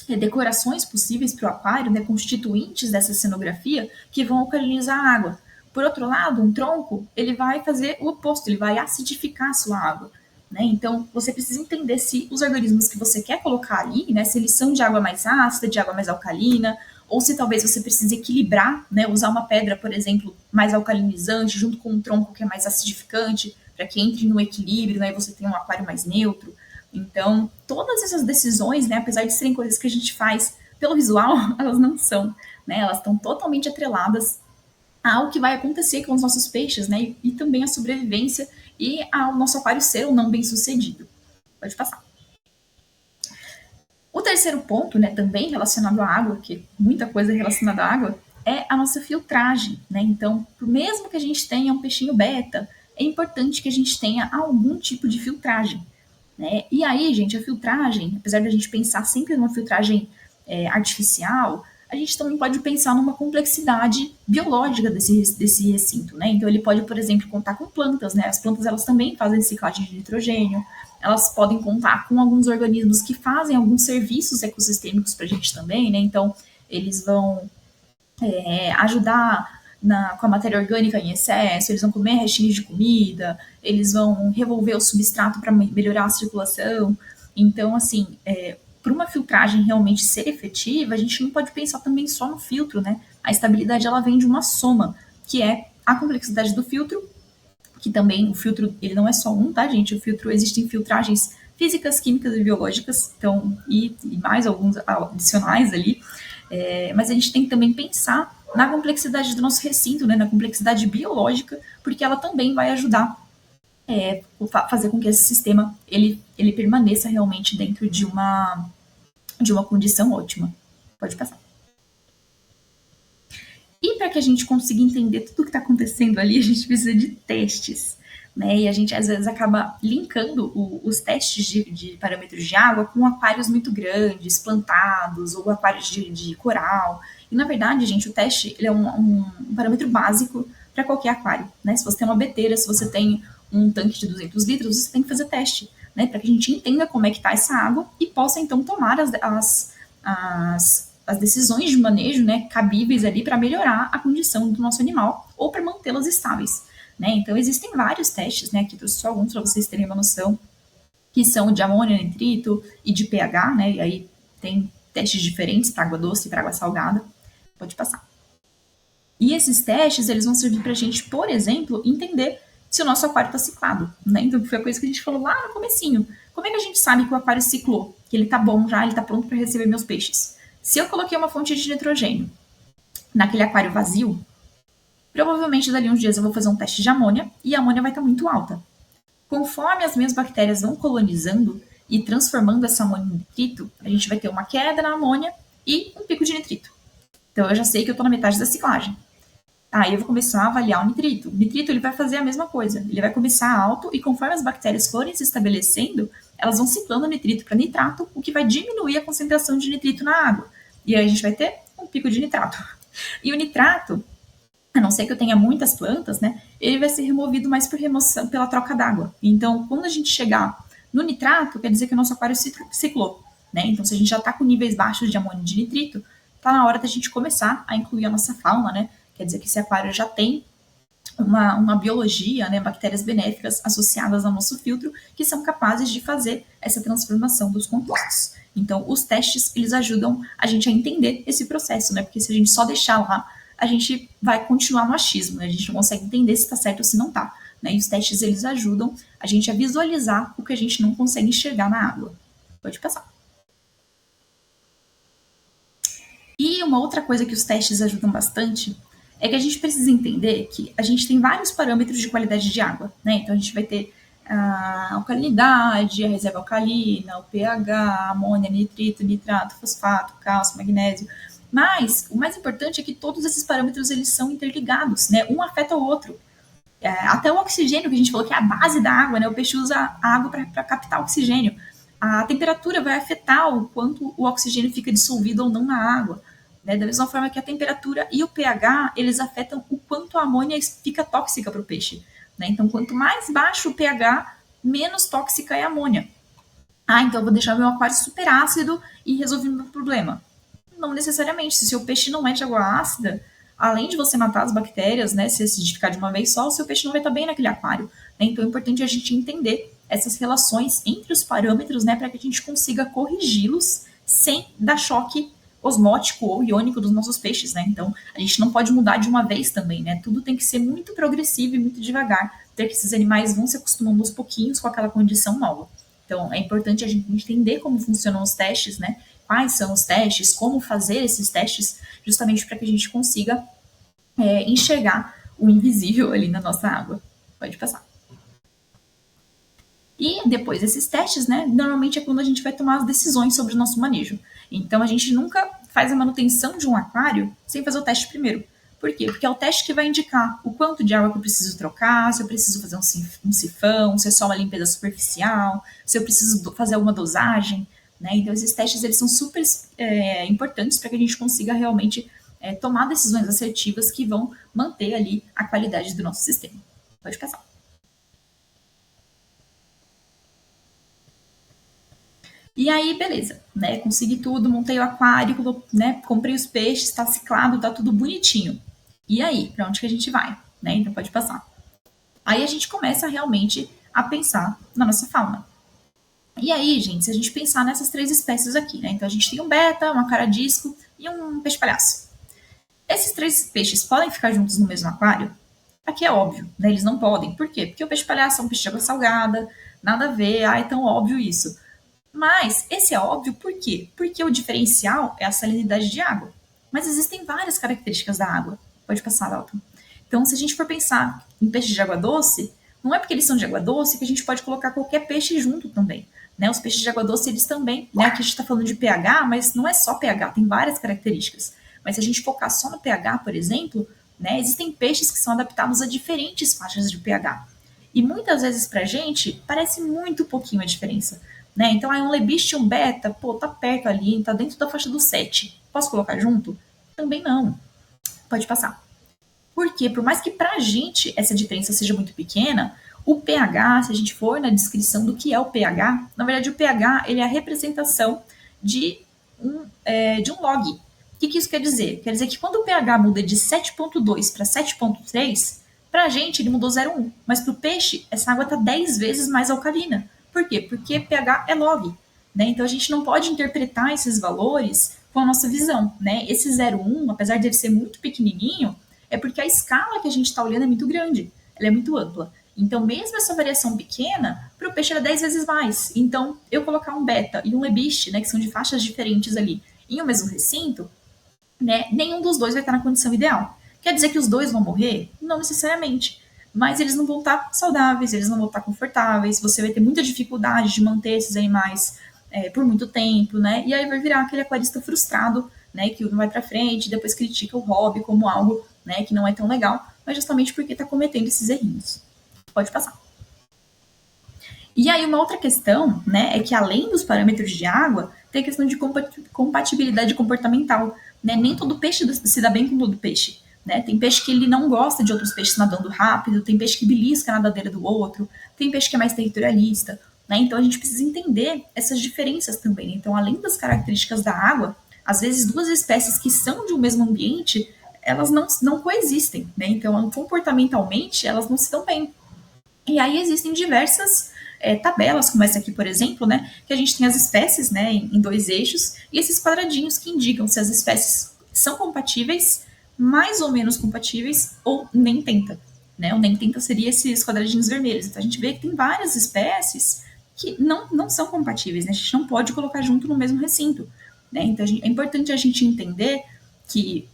decorações possíveis para o aquário, né? Constituintes dessa cenografia, que vão alcalinizar a água. Por outro lado, um tronco, ele vai fazer o oposto, ele vai acidificar a sua água. Né? Então, você precisa entender se os organismos que você quer colocar ali, né, se eles são de água mais ácida, de água mais alcalina, ou se talvez você precise equilibrar, né, usar uma pedra, por exemplo, mais alcalinizante, junto com um tronco que é mais acidificante, para que entre no equilíbrio, né, e você tenha um aquário mais neutro. Então, todas essas decisões, né, apesar de serem coisas que a gente faz pelo visual, elas não são. Né, elas estão totalmente atreladas ao que vai acontecer com os nossos peixes, né? E também a sobrevivência e ao nosso aquário ser ou não bem sucedido. Pode passar. O terceiro ponto, né, também relacionado à água, que muita coisa relacionada à água, é a nossa filtragem, né? Então, mesmo que a gente tenha um peixinho beta, é importante que a gente tenha algum tipo de filtragem, né? E aí, gente, a filtragem, apesar de a gente pensar sempre numa filtragem artificial, a gente também pode pensar numa complexidade biológica desse recinto, né? Então ele pode, por exemplo, contar com plantas, né? As plantas, elas também fazem reciclagem de nitrogênio, elas podem contar com alguns organismos que fazem alguns serviços ecossistêmicos para a gente também, né? Então eles vão ajudar com a matéria orgânica em excesso, eles vão comer restinhos de comida, eles vão revolver o substrato para melhorar a circulação. Então, assim, para uma filtragem realmente ser efetiva, a gente não pode pensar também só no filtro, né? A estabilidade, ela vem de uma soma, que é a complexidade do filtro, que também o filtro, ele não é só um, tá, gente? O filtro, existem filtragens físicas, químicas e biológicas, então, e mais alguns adicionais ali, mas a gente tem que também pensar na complexidade do nosso recinto, né? Na complexidade biológica, porque ela também vai ajudar fazer com que esse sistema ele permaneça realmente dentro de uma condição ótima. Pode passar. E para que a gente consiga entender tudo o que está acontecendo ali, a gente precisa de testes. Né? E a gente às vezes acaba linkando os testes de parâmetros de água com aquários muito grandes, plantados, ou aquários de coral. E na verdade, gente, o teste ele é um parâmetro básico para qualquer aquário. Né? Se você tem uma beteira, se você tem um tanque de 200 litros, você tem que fazer teste, né? Para que a gente entenda como é que está essa água e possa então tomar as decisões de manejo, né, cabíveis ali para melhorar a condição do nosso animal ou para mantê-las estáveis. Né? Então existem vários testes, né? Aqui trouxe só alguns para vocês terem uma noção, que são de amônia, nitrito e de pH, né? E aí tem testes diferentes para água doce e para água salgada. Pode passar. E esses testes, eles vão servir para a gente, por exemplo, entender se o nosso aquário está ciclado, né? Então foi a coisa que a gente falou lá no comecinho. Como é que a gente sabe que o aquário ciclou? Que ele está bom já, ele está pronto para receber meus peixes? Se eu coloquei uma fonte de nitrogênio naquele aquário vazio, provavelmente dali uns dias eu vou fazer um teste de amônia e a amônia vai estar muito alta. Conforme as minhas bactérias vão colonizando e transformando essa amônia em nitrito, a gente vai ter uma queda na amônia e um pico de nitrito. Então eu já sei que eu estou na metade da ciclagem. Aí eu vou começar a avaliar o nitrito. O nitrito ele vai fazer a mesma coisa. Ele vai começar alto e conforme as bactérias forem se estabelecendo, elas vão ciclando nitrito para nitrato, o que vai diminuir a concentração de nitrito na água. E aí a gente vai ter um pico de nitrato. E o nitrato, a não ser que eu tenha muitas plantas, né, ele vai ser removido mais por remoção, pela troca d'água. Então, quando a gente chegar no nitrato, quer dizer que o nosso aquário ciclou. Né? Então, se a gente já está com níveis baixos de amônio e de nitrito, está na hora da gente começar a incluir a nossa fauna, né? Quer dizer que esse aquário já tem uma biologia, né, bactérias benéficas associadas ao nosso filtro, que são capazes de fazer essa transformação dos compostos. Então, os testes, eles ajudam a gente a entender esse processo, né? Porque se a gente só deixar lá, a gente vai continuar no achismo, né? A gente não consegue entender se está certo ou se não está. Né? E os testes, eles ajudam a gente a visualizar o que a gente não consegue enxergar na água. Pode passar. E uma outra coisa que os testes ajudam bastante é que a gente precisa entender que a gente tem vários parâmetros de qualidade de água, né? Então a gente vai ter a alcalinidade, a reserva alcalina, o pH, amônia, nitrito, nitrato, fosfato, cálcio, magnésio. Mas o mais importante é que todos esses parâmetros eles são interligados, né? Um afeta o outro. Até o oxigênio, que a gente falou que é a base da água, né? O peixe usa a água para captar oxigênio. A temperatura vai afetar o quanto o oxigênio fica dissolvido ou não na água. Né? Da mesma forma que a temperatura e o pH, eles afetam o quanto a amônia fica tóxica para o peixe. Né? Então, quanto mais baixo o pH, menos tóxica é a amônia. Então eu vou deixar meu aquário super ácido e resolvi o meu problema. Não necessariamente. Se o seu peixe não é de água ácida, além de você matar as bactérias, né, se acidificar de uma vez só, o seu peixe não vai estar bem naquele aquário. Né? Então é importante a gente entender essas relações entre os parâmetros, né, para que a gente consiga corrigi-los sem dar choque osmótico ou iônico dos nossos peixes, né? Então, a gente não pode mudar de uma vez também, né? Tudo tem que ser muito progressivo e muito devagar, até que esses animais vão se acostumando aos pouquinhos com aquela condição nova. Então, é importante a gente entender como funcionam os testes, né? Quais são os testes, como fazer esses testes, justamente para que a gente consiga enxergar o invisível ali na nossa água. Pode passar. E depois desses testes, né, normalmente é quando a gente vai tomar as decisões sobre o nosso manejo. Então a gente nunca faz a manutenção de um aquário sem fazer o teste primeiro. Por quê? Porque é o teste que vai indicar o quanto de água que eu preciso trocar, se eu preciso fazer um sifão, se é só uma limpeza superficial, se eu preciso fazer alguma dosagem. Né? Então esses testes eles são super importantes para que a gente consiga realmente tomar decisões assertivas que vão manter ali a qualidade do nosso sistema. Pode passar. E aí, beleza, né? Consegui tudo, montei o aquário, né? Comprei os peixes, tá ciclado, tá tudo bonitinho. E aí, para onde que a gente vai? Né? Então pode passar. Aí a gente começa realmente a pensar na nossa fauna. E aí, gente, se a gente pensar nessas 3 espécies aqui, né? Então a gente tem um beta, uma cara-disco e um peixe-palhaço. Esses 3 peixes podem ficar juntos no mesmo aquário? Aqui é óbvio, né? Eles não podem. Por quê? Porque o peixe-palhaço é um peixe de água salgada, nada a ver, é tão óbvio isso. Mas esse é óbvio por quê? Porque o diferencial é a salinidade de água. Mas existem várias características da água. Pode passar, Dalton. Então, se a gente for pensar em peixes de água doce, não é porque eles são de água doce que a gente pode colocar qualquer peixe junto também. Né? Os peixes de água doce, eles também, né? Aqui a gente está falando de pH, mas não é só pH, tem várias características. Mas se a gente focar só no pH, por exemplo, né, existem peixes que são adaptados a diferentes faixas de pH. E muitas vezes pra gente, parece muito pouquinho a diferença. Né? Então, um lebiste e um beta, pô, tá perto ali, tá dentro da faixa do 7. Posso colocar junto? Também não. Pode passar. Porque, por mais que pra gente essa diferença seja muito pequena, o pH, se a gente for na descrição do que é o pH, na verdade o pH ele é a representação de um log. O que isso quer dizer? Quer dizer que quando o pH muda de 7.2 para 7.3, pra gente ele mudou 0,1. Mas pro peixe, essa água tá 10 vezes mais alcalina. Por quê? Porque pH é log. Né? Então a gente não pode interpretar esses valores com a nossa visão. Né? Esse 0,1, apesar de ele ser muito pequenininho, é porque a escala que a gente está olhando é muito grande, ela é muito ampla. Então, mesmo essa variação pequena, para o peixe era 10 vezes mais. Então, eu colocar um beta e um lebiste, né, que são de faixas diferentes ali, em um mesmo recinto, né, nenhum dos dois vai estar na condição ideal. Quer dizer que os dois vão morrer? Não necessariamente. Mas eles não vão estar saudáveis, eles não vão estar confortáveis, você vai ter muita dificuldade de manter esses animais por muito tempo, né? E aí vai virar aquele aquarista frustrado, né, que não vai para frente, depois critica o hobby como algo né, que não é tão legal, mas justamente porque está cometendo esses errinhos. Pode passar. E aí uma outra questão, né, é que além dos parâmetros de água, tem a questão de compatibilidade comportamental, né? Nem todo peixe se dá bem com todo peixe, né? Tem peixe que ele não gosta de outros peixes nadando rápido, tem peixe que belisca a nadadeira do outro, tem peixe que é mais territorialista, né? Então a gente precisa entender essas diferenças também. Então, além das características da água, às vezes duas espécies que são de um mesmo ambiente, elas não coexistem, né? Então, comportamentalmente, elas não se dão bem. E aí existem diversas tabelas, como essa aqui, por exemplo, né, que a gente tem as espécies, né, em dois eixos, e esses quadradinhos que indicam se as espécies são compatíveis, mais ou menos compatíveis, ou nem tenta. Né? O nem tenta seria esses quadradinhos vermelhos. Então a gente vê que tem várias espécies que não são compatíveis, né? A gente não pode colocar junto no mesmo recinto. Né? Então é importante a gente entender que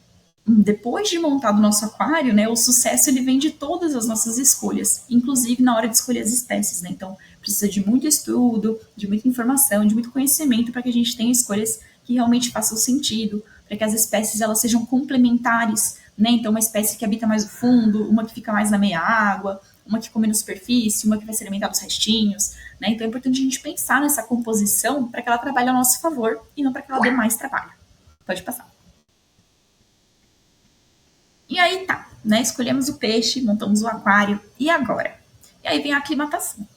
depois de montado o nosso aquário, né, o sucesso ele vem de todas as nossas escolhas, inclusive na hora de escolher as espécies, né? Então, precisa de muito estudo, de muita informação, de muito conhecimento para que a gente tenha escolhas que realmente façam sentido, para que as espécies elas sejam complementares, né? Então, uma espécie que habita mais no fundo, uma que fica mais na meia água, uma que come na superfície, uma que vai se alimentar dos restinhos, né? Então, é importante a gente pensar nessa composição para que ela trabalhe ao nosso favor e não para que ela dê mais trabalho. Pode passar. E aí tá, né? Escolhemos o peixe, montamos o aquário, e agora? E aí vem a aclimatação.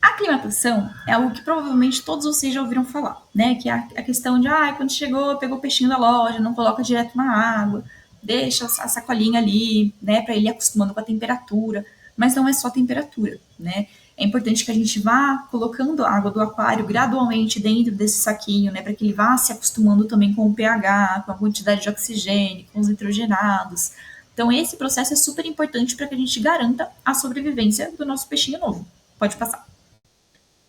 A aclimatação é algo que provavelmente todos vocês já ouviram falar, né? Que é a questão de, quando chegou, pegou o peixinho da loja, não coloca direto na água, deixa a sacolinha ali, né? Para ele ir acostumando com a temperatura. Mas não é só a temperatura, né? É importante que a gente vá colocando a água do aquário gradualmente dentro desse saquinho, né? Para que ele vá se acostumando também com o pH, com a quantidade de oxigênio, com os nitrogenados. Então, esse processo é super importante para que a gente garanta a sobrevivência do nosso peixinho novo. Pode passar.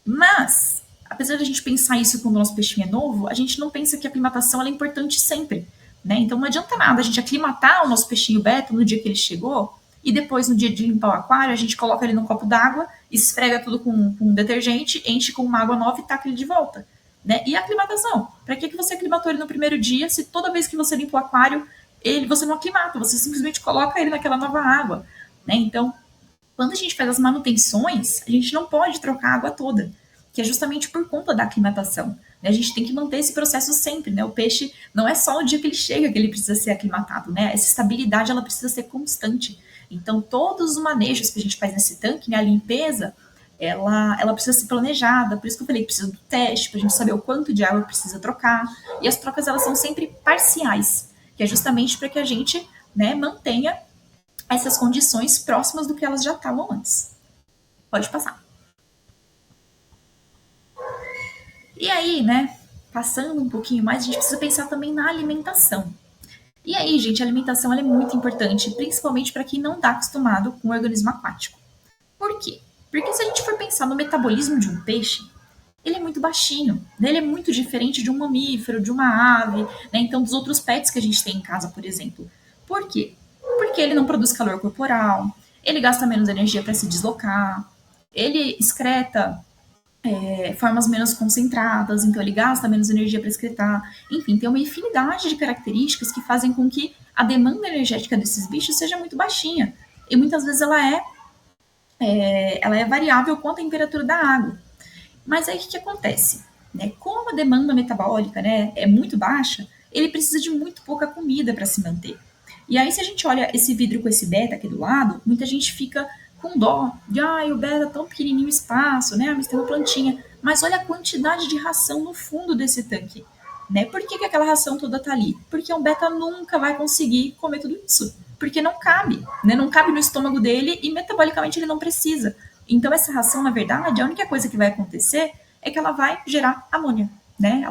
Mas, apesar de a gente pensar isso quando o nosso peixinho é novo, a gente não pensa que a aclimatação é importante sempre. Né? Então, não adianta nada a gente aclimatar o nosso peixinho beta no dia que ele chegou e depois, no dia de limpar o aquário, a gente coloca ele num copo d'água, esfrega tudo com um detergente, enche com uma água nova e taca ele de volta. Né? E a aclimatação? Para que você aclimatou ele no primeiro dia se toda vez que você limpa o aquário, você não aclimata, você simplesmente coloca ele naquela nova água? Né? Então, quando a gente faz as manutenções, a gente não pode trocar a água toda, que é justamente por conta da aclimatação. Né? A gente tem que manter esse processo sempre, né? O peixe não é só o dia que ele chega que ele precisa ser aclimatado, né? Essa estabilidade ela precisa ser constante. Então, todos os manejos que a gente faz nesse tanque, né, a limpeza, ela precisa ser planejada, por isso que eu falei que precisa do teste, para a gente saber o quanto de água precisa trocar, e as trocas elas são sempre parciais, que é justamente para que a gente, né, mantenha essas condições próximas do que elas já estavam antes. Pode passar. E aí, né, passando um pouquinho mais, a gente precisa pensar também na alimentação. E aí, gente, a alimentação ela é muito importante, principalmente para quem não está acostumado com o organismo aquático. Por quê? Porque se a gente for pensar no metabolismo de um peixe, ele é muito baixinho, né? Ele é muito diferente de um mamífero, de uma ave, né? Então dos outros pets que a gente tem em casa, por exemplo. Por quê? Porque ele não produz calor corporal, ele gasta menos energia para se deslocar, ele excreta formas menos concentradas, então ele gasta menos energia para excretar. Enfim, tem uma infinidade de características que fazem com que a demanda energética desses bichos seja muito baixinha. E muitas vezes ela é variável com a temperatura da água. Mas aí o que acontece? Né? Como a demanda metabólica, né, é muito baixa, ele precisa de muito pouca comida para se manter. E aí, se a gente olha esse vidro com esse beta aqui do lado, muita gente fica com dó de, o beta é tão pequenininho o espaço, né? Mas tem uma plantinha. Mas olha a quantidade de ração no fundo desse tanque. Né? Por que aquela ração toda tá ali? Porque o beta nunca vai conseguir comer tudo isso. Porque não cabe, né? Não cabe no estômago dele e metabolicamente ele não precisa. Então essa ração, na verdade, a única coisa que vai acontecer é que ela vai gerar amônia, né?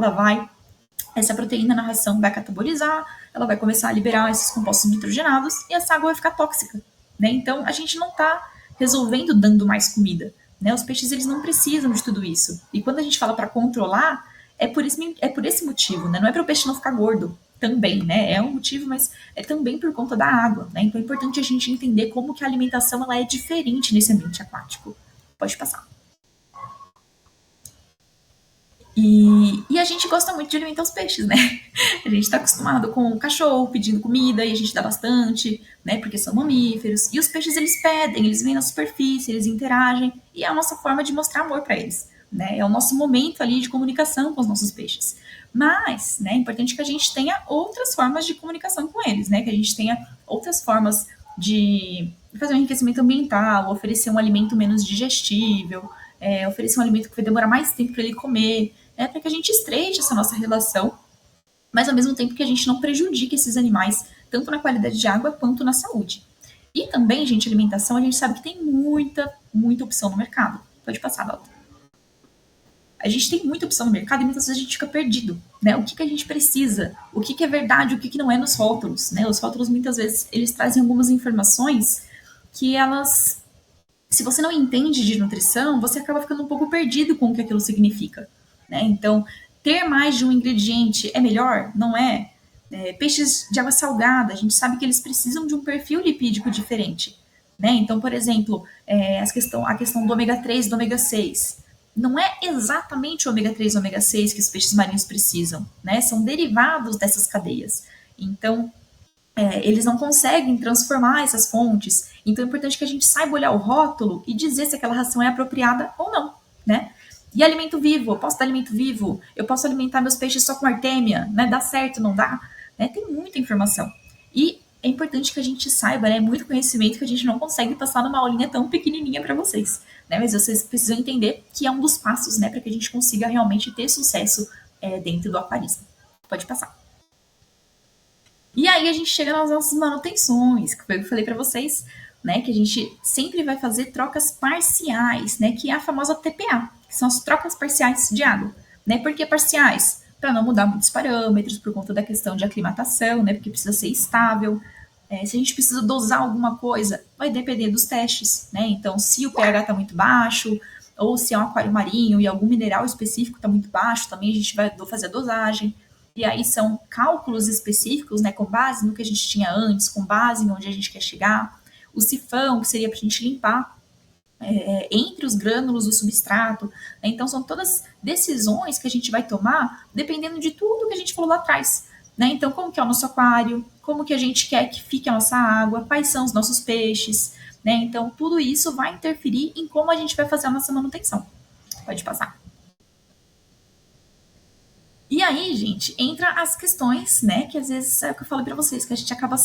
Essa proteína na ração vai catabolizar, ela vai começar a liberar esses compostos nitrogenados e essa água vai ficar tóxica, né? Então a gente não está resolvendo dando mais comida, né? Os peixes eles não precisam de tudo isso. E quando a gente fala para controlar, é por esse motivo, né? Não é para o peixe não ficar gordo, também, né? É um motivo, mas é também por conta da água, né? Então é importante a gente entender como que a alimentação ela é diferente nesse ambiente aquático. Pode passar. E a gente gosta muito de alimentar os peixes, né? A gente está acostumado com o cachorro pedindo comida e a gente dá bastante, né? Porque são mamíferos. E os peixes, eles pedem, eles vêm na superfície, eles interagem. E é a nossa forma de mostrar amor para eles, né? É o nosso momento ali de comunicação com os nossos peixes. Mas, né, é importante que a gente tenha outras formas de comunicação com eles, né? Que a gente tenha outras formas de fazer um enriquecimento ambiental, oferecer um alimento menos digestível, oferecer um alimento que vai demorar mais tempo para ele comer, para que a gente estreite essa nossa relação, mas ao mesmo tempo que a gente não prejudique esses animais, tanto na qualidade de água quanto na saúde. E também, gente, alimentação, a gente sabe que tem muita opção no mercado. Pode passar, Dalton. A gente tem muita opção no mercado e muitas vezes a gente fica perdido, né? O que a gente precisa, o que é verdade, o que não é nos rótulos, né? Os rótulos, muitas vezes, eles trazem algumas informações que elas, se você não entende de nutrição, você acaba ficando um pouco perdido com o que aquilo significa, né? Então, ter mais de um ingrediente é melhor? Não é? Peixes de água salgada, a gente sabe que eles precisam de um perfil lipídico diferente, né? Então, por exemplo, a questão do ômega 3 e do ômega 6. Não é exatamente o ômega 3 e o ômega 6 que os peixes marinhos precisam, né? São derivados dessas cadeias. Então, eles não conseguem transformar essas fontes. Então é importante que a gente saiba olhar o rótulo e dizer se aquela ração é apropriada ou não, né? E alimento vivo, eu posso dar alimento vivo, eu posso alimentar meus peixes só com artêmia, né? Dá certo, não dá? Né? Tem muita informação. E é importante que a gente saiba, né? Muito conhecimento que a gente não consegue passar numa aulinha tão pequenininha para vocês, né? Mas vocês precisam entender que é um dos passos, né? Para que a gente consiga realmente ter sucesso dentro do aquarismo. Pode passar. E aí a gente chega nas nossas manutenções, que foi o que eu falei para vocês, né? Que a gente sempre vai fazer trocas parciais, né? Que é a famosa TPA, que são as trocas parciais de água, né? Por que parciais? Para não mudar muitos parâmetros, por conta da questão de aclimatação, né? Porque precisa ser estável. Se a gente precisa dosar alguma coisa, vai depender dos testes, né? Então, se o pH está muito baixo, ou se é um aquário marinho e algum mineral específico está muito baixo, também a gente vai fazer a dosagem. E aí são cálculos específicos, né, com base no que a gente tinha antes, com base em onde a gente quer chegar. O sifão, que seria para a gente limpar entre os grânulos do substrato. Né? Então, são todas decisões que a gente vai tomar dependendo de tudo que a gente falou lá atrás. Né? Então, como que é o nosso aquário, como que a gente quer que fique a nossa água, quais são os nossos peixes. Né? Então, tudo isso vai interferir em como a gente vai fazer a nossa manutenção. Pode passar. E aí, gente, entra as questões, né, que às vezes é o que eu falo para vocês, que a gente acaba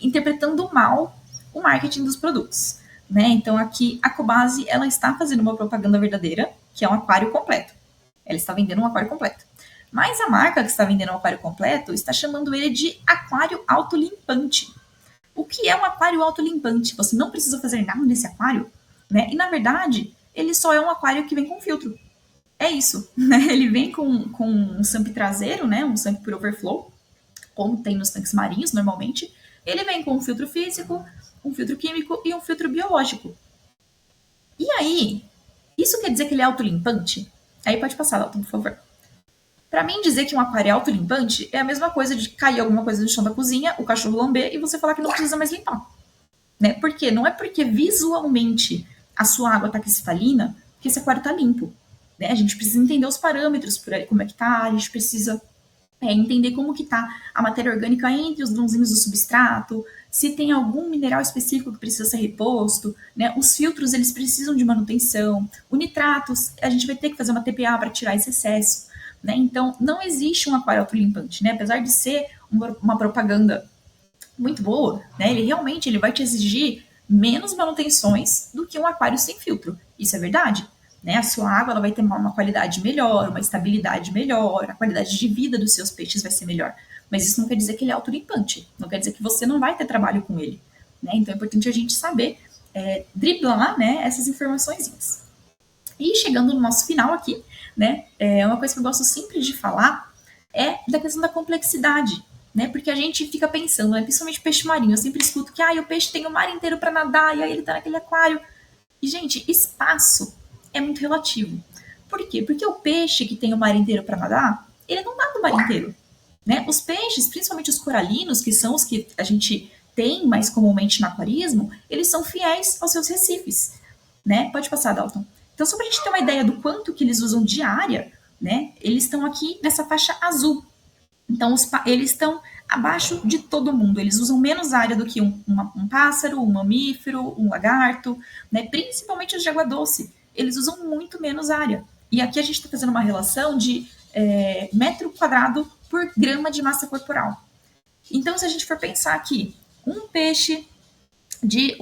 interpretando mal o marketing dos produtos, né? Então aqui a Cobase, ela está fazendo uma propaganda verdadeira, que é um aquário completo. Ela está vendendo um aquário completo. Mas a marca que está vendendo um aquário completo está chamando ele de aquário autolimpante. O que é um aquário autolimpante? Você não precisa fazer nada nesse aquário, né? E na verdade, ele só é um aquário que vem com filtro. É isso, né? Ele vem com um SAMP traseiro, né? Um SAMP por overflow, como tem nos tanques marinhos normalmente. Ele vem com um filtro físico, um filtro químico e um filtro biológico. E aí, isso quer dizer que ele é autolimpante? Aí pode passar, Dalton, por favor. Para mim, dizer que um aquário é autolimpante é a mesma coisa de cair alguma coisa no chão da cozinha, o cachorro lamber e você falar que não precisa mais limpar. Né? Por quê? Não é porque visualmente a sua água está cristalina que esse aquário está limpo. Né? A gente precisa entender os parâmetros por aí, como é que tá, a gente precisa entender como que tá a matéria orgânica entre os grãozinhos do substrato, se tem algum mineral específico que precisa ser reposto, né? Os filtros, eles precisam de manutenção, o nitrato, a gente vai ter que fazer uma TPA para tirar esse excesso, né? Então, não existe um aquário autolimpante, né? Apesar de ser uma propaganda muito boa, né? Ele vai te exigir menos manutenções do que um aquário sem filtro. Isso é verdade. Né? A sua água ela vai ter uma qualidade melhor, uma estabilidade melhor, a qualidade de vida dos seus peixes vai ser melhor. Mas isso não quer dizer que ele é autolimpante, não quer dizer que você não vai ter trabalho com ele. Né? Então é importante a gente saber driblar, né, essas informações. E chegando no nosso final aqui, né, uma coisa que eu gosto sempre de falar é da questão da complexidade. Né? Porque a gente fica pensando, né, principalmente peixe marinho, eu sempre escuto que o peixe tem o mar inteiro para nadar e aí ele está naquele aquário. E, gente, espaço é muito relativo. Por quê? Porque o peixe que tem o mar inteiro para nadar, ele não nada no mar inteiro. Né? Os peixes, principalmente os coralinos, que são os que a gente tem mais comumente no aquarismo, eles são fiéis aos seus recifes. Né? Pode passar, Dalton. Então, só para a gente ter uma ideia do quanto que eles usam de área, né? Eles estão aqui nessa faixa azul. Então, eles estão abaixo de todo mundo. Eles usam menos área do que um pássaro, um mamífero, um lagarto, né? Principalmente os de água doce. Eles usam muito menos área. E aqui a gente está fazendo uma relação de metro quadrado por grama de massa corporal. Então, se a gente for pensar aqui, um peixe de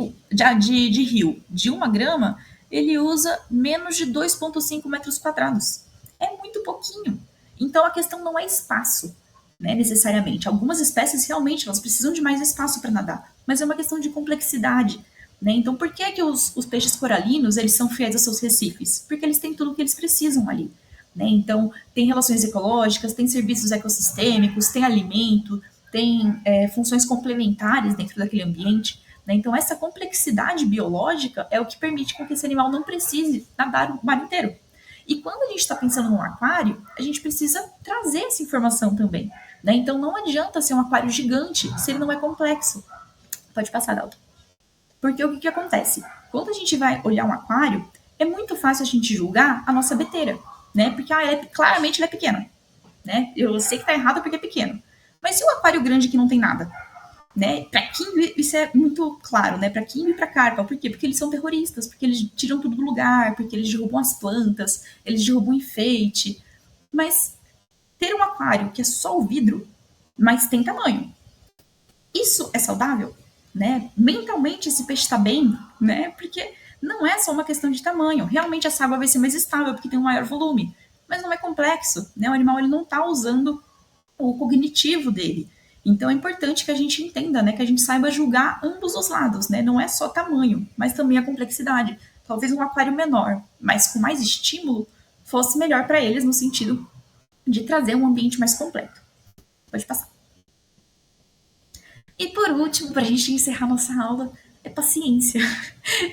rio de 1 grama, ele usa menos de 2,5 metros quadrados. É muito pouquinho. Então, a questão não é espaço, né, necessariamente. Algumas espécies realmente elas precisam de mais espaço para nadar, mas é uma questão de complexidade. Né? Então, por que os peixes coralinos eles são fiéis aos seus recifes? Porque eles têm tudo o que eles precisam ali. Né? Então, tem relações ecológicas, tem serviços ecossistêmicos, tem alimento, tem funções complementares dentro daquele ambiente. Né? Então, essa complexidade biológica é o que permite com que esse animal não precise nadar o mar inteiro. E quando a gente está pensando num aquário, a gente precisa trazer essa informação também. Né? Então, não adianta ser um aquário gigante se ele não é complexo. Pode passar, Dalton. Porque o que acontece? Quando a gente vai olhar um aquário, é muito fácil a gente julgar a nossa beteira. Né? Porque claramente ela é pequena. Né? Eu sei que está errado porque é pequeno. Mas e o aquário grande que não tem nada? Né? Para Kimby, isso é muito claro, né? Para Kimby e para Carpa. Por quê? Porque eles são terroristas, porque eles tiram tudo do lugar, porque eles derrubam as plantas, eles derrubam enfeite. Mas ter um aquário que é só o vidro, mas tem tamanho, isso é saudável? Né? Mentalmente esse peixe está bem, né? Porque não é só uma questão de tamanho. Realmente essa água vai ser mais estável porque tem um maior volume, mas não é complexo, né? O animal ele não está usando o cognitivo dele. Então é importante que a gente entenda, né, que a gente saiba julgar ambos os lados, né? Não é só tamanho, mas também a complexidade. Talvez um aquário menor, mas com mais estímulo, fosse melhor para eles no sentido de trazer um ambiente mais completo. Pode passar. E por último, para a gente encerrar nossa aula, é paciência.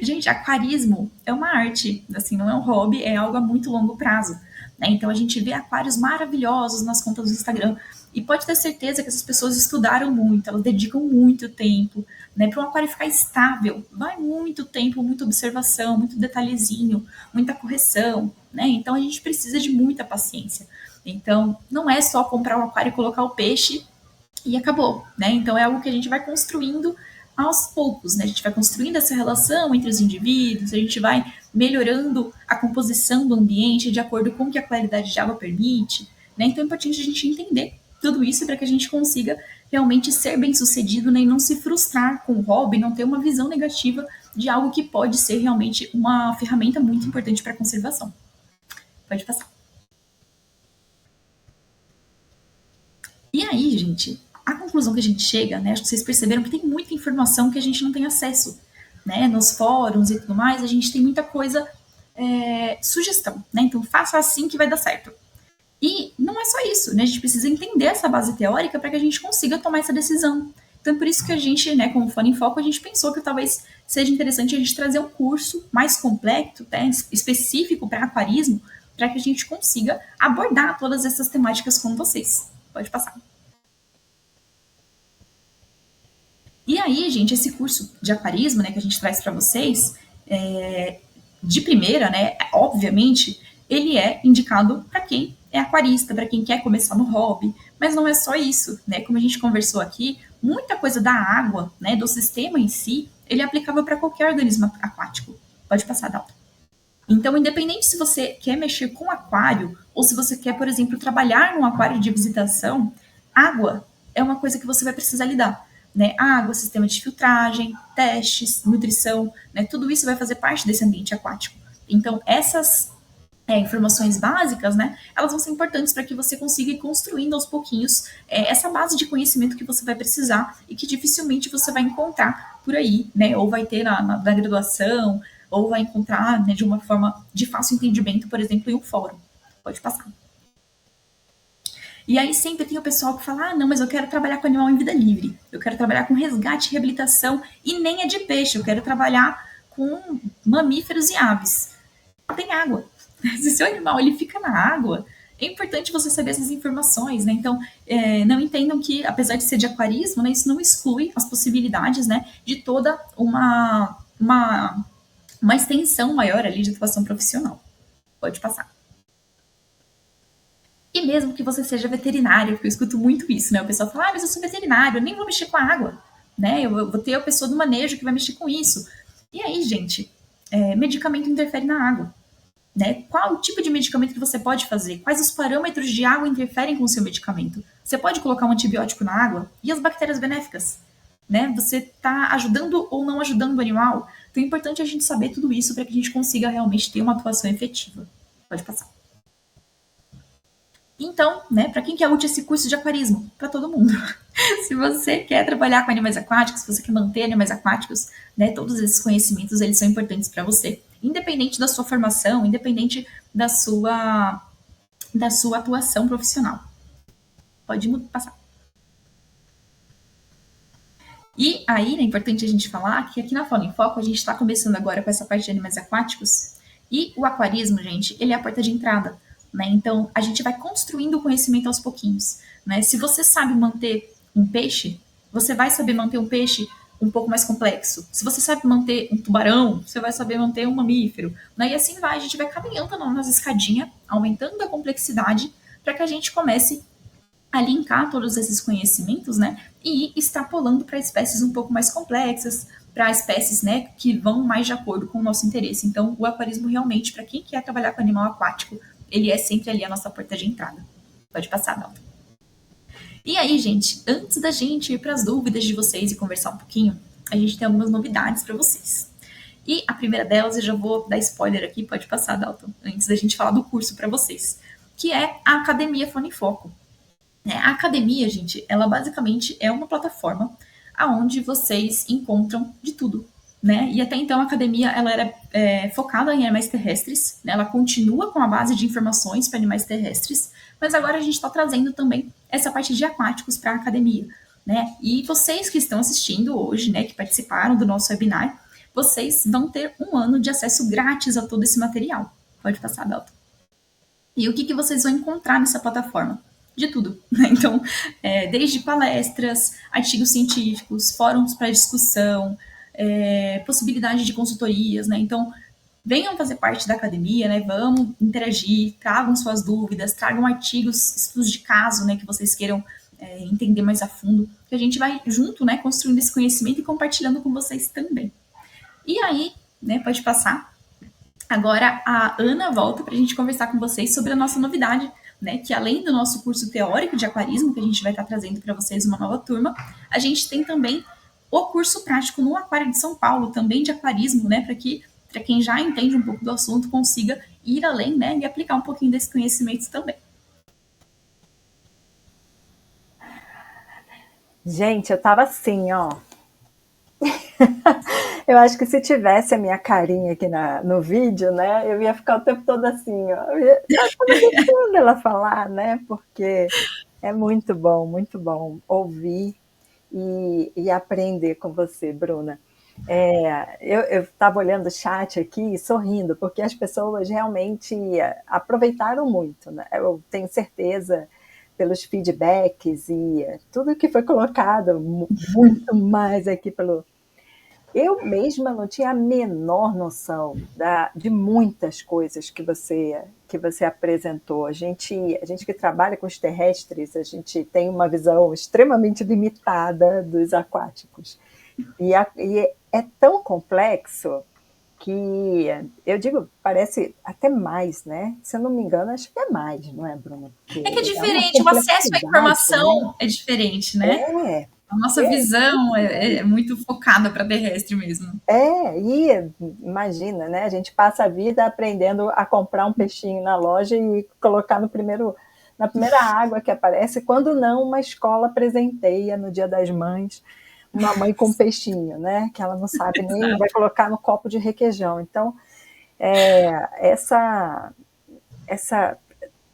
Gente, aquarismo é uma arte, assim, não é um hobby, é algo a muito longo prazo. Né? Então a gente vê aquários maravilhosos nas contas do Instagram e pode ter certeza que essas pessoas estudaram muito, elas dedicam muito tempo. Né? Para um aquário ficar estável, vai muito tempo, muita observação, muito detalhezinho, muita correção. Né? Então a gente precisa de muita paciência. Então não é só comprar um aquário e colocar o peixe e acabou, né? Então é algo que a gente vai construindo aos poucos, né? A gente vai construindo essa relação entre os indivíduos, a gente vai melhorando a composição do ambiente de acordo com o que a qualidade de água permite, né? Então é importante a gente entender tudo isso para que a gente consiga realmente ser bem sucedido, né? E não se frustrar com o hobby, não ter uma visão negativa de algo que pode ser realmente uma ferramenta muito importante para a conservação. Pode passar. E aí, gente, a conclusão que a gente chega, né? Acho que vocês perceberam que tem muita informação que a gente não tem acesso, né? Nos fóruns e tudo mais, a gente tem muita coisa, sugestão, né? Então faça assim que vai dar certo. E não é só isso, né? A gente precisa entender essa base teórica para que a gente consiga tomar essa decisão. Então, por isso que a gente, né, como Fauna em Foco, a gente pensou que talvez seja interessante a gente trazer um curso mais completo, né, específico para aquarismo, para que a gente consiga abordar todas essas temáticas com vocês. Pode passar. E aí, gente, esse curso de aquarismo, né, que a gente traz para vocês, de primeira, né, obviamente, ele é indicado para quem é aquarista, para quem quer começar no hobby, mas não é só isso, né? Como a gente conversou aqui, muita coisa da água, né, do sistema em si, ele é aplicável para qualquer organismo aquático. Pode passar, Dalton. Então, independente se você quer mexer com aquário ou se você quer, por exemplo, trabalhar num aquário de visitação, água é uma coisa que você vai precisar lidar. Né? Água, sistema de filtragem, testes, nutrição, né? Tudo isso vai fazer parte desse ambiente aquático. Então, essas informações básicas, né, elas vão ser importantes para que você consiga ir construindo aos pouquinhos essa base de conhecimento que você vai precisar e que dificilmente você vai encontrar por aí, né, ou vai ter na graduação, ou vai encontrar, né, de uma forma de fácil entendimento, por exemplo, em um fórum. Pode passar. E aí sempre tem o pessoal que fala, não, mas eu quero trabalhar com animal em vida livre, eu quero trabalhar com resgate e reabilitação, e nem é de peixe, eu quero trabalhar com mamíferos e aves. Tem água. Se seu animal ele fica na água, é importante você saber essas informações, né? Então, não entendam que, apesar de ser de aquarismo, né, isso não exclui as possibilidades, né, de toda uma extensão maior ali de atuação profissional. Pode passar. E mesmo que você seja veterinário, porque eu escuto muito isso, né? O pessoal fala, mas eu sou veterinário, eu nem vou mexer com a água, né? Eu vou ter a pessoa do manejo que vai mexer com isso. E aí, gente, medicamento interfere na água, né? Qual o tipo de medicamento que você pode fazer? Quais os parâmetros de água interferem com o seu medicamento? Você pode colocar um antibiótico na água? E as bactérias benéficas? Né? Você está ajudando ou não ajudando o animal? Então é importante a gente saber tudo isso para que a gente consiga realmente ter uma atuação efetiva. Pode passar. Então, né, para quem que é útil esse curso de aquarismo? Para todo mundo. Se você quer trabalhar com animais aquáticos, se você quer manter animais aquáticos, né, todos esses conhecimentos eles são importantes para você, independente da sua formação, independente da sua atuação profissional. Pode passar. E aí é importante a gente falar que aqui na Fauna em Foco a gente está começando agora com essa parte de animais aquáticos e o aquarismo, gente, ele é a porta de entrada, né? Então a gente vai construindo o conhecimento aos pouquinhos, né? Se você sabe manter um peixe, você vai saber manter um peixe um pouco mais complexo. Se você sabe manter um tubarão, você vai saber manter um mamífero, né? E assim vai, a gente vai caminhando na nossa escadinha, aumentando a complexidade para que a gente comece a linkar todos esses conhecimentos, né, e ir extrapolando para espécies um pouco mais complexas, para espécies, né, que vão mais de acordo com o nosso interesse. Então, o aquarismo realmente, para quem quer trabalhar com animal aquático, ele é sempre ali a nossa porta de entrada. Pode passar, Dalton. E aí, gente, antes da gente ir para as dúvidas de vocês e conversar um pouquinho, a gente tem algumas novidades para vocês. E a primeira delas, eu já vou dar spoiler aqui, pode passar, Dalton, antes da gente falar do curso para vocês, que é a Academia Fauna em Foco. A academia, gente, ela basicamente é uma plataforma aonde vocês encontram de tudo, né? E até então a academia ela era focada em animais terrestres, né? Ela continua com a base de informações para animais terrestres, mas agora a gente está trazendo também essa parte de aquáticos para a academia, né? E vocês que estão assistindo hoje, né, que participaram do nosso webinar, vocês vão ter 1 ano de acesso grátis a todo esse material. Pode passar, Dalton. E o que vocês vão encontrar nessa plataforma? De tudo, né? Então, desde palestras, artigos científicos, fóruns para discussão, possibilidade de consultorias, né? Então, venham fazer parte da academia, né? Vamos interagir, tragam suas dúvidas, tragam artigos, estudos de caso, né? Que vocês queiram entender mais a fundo, que a gente vai junto, né? Construindo esse conhecimento e compartilhando com vocês também. E aí, né? Pode passar. Agora a Ana volta para a gente conversar com vocês sobre a nossa novidade, né? Que além do nosso curso teórico de aquarismo, que a gente vai estar trazendo para vocês uma nova turma, a gente tem também o curso prático no Aquário de São Paulo, também de aquarismo, né? Para quem já entende um pouco do assunto, consiga ir além, né? E aplicar um pouquinho desse conhecimento também. Gente, eu tava assim, ó. Eu acho que se tivesse a minha carinha aqui no vídeo, né, eu ia ficar o tempo todo assim, ó. Eu tava deixando ela falar, né, porque é muito bom ouvir e aprender com você, Bruna. Eu estava olhando o chat aqui e sorrindo, porque as pessoas realmente aproveitaram muito, né? Eu tenho certeza, pelos feedbacks e tudo que foi colocado, muito mais aqui pelo. Eu mesma não tinha a menor noção de muitas coisas que você apresentou. A gente que trabalha com os terrestres, a gente tem uma visão extremamente limitada dos aquáticos. E é tão complexo que, eu digo, parece até mais, né? Se eu não me engano, acho que é mais, não é, Bruna? Porque É que é é uma diferente, o acesso à complexidade, informação é diferente, né? né? A nossa visão é muito focada para terrestre mesmo. E imagina, né? A gente passa a vida aprendendo a comprar um peixinho na loja e colocar na primeira água que aparece, quando não, uma escola presenteia no Dia das Mães uma mãe com um peixinho, né? Que ela não sabe nem, vai colocar no copo de requeijão. Então,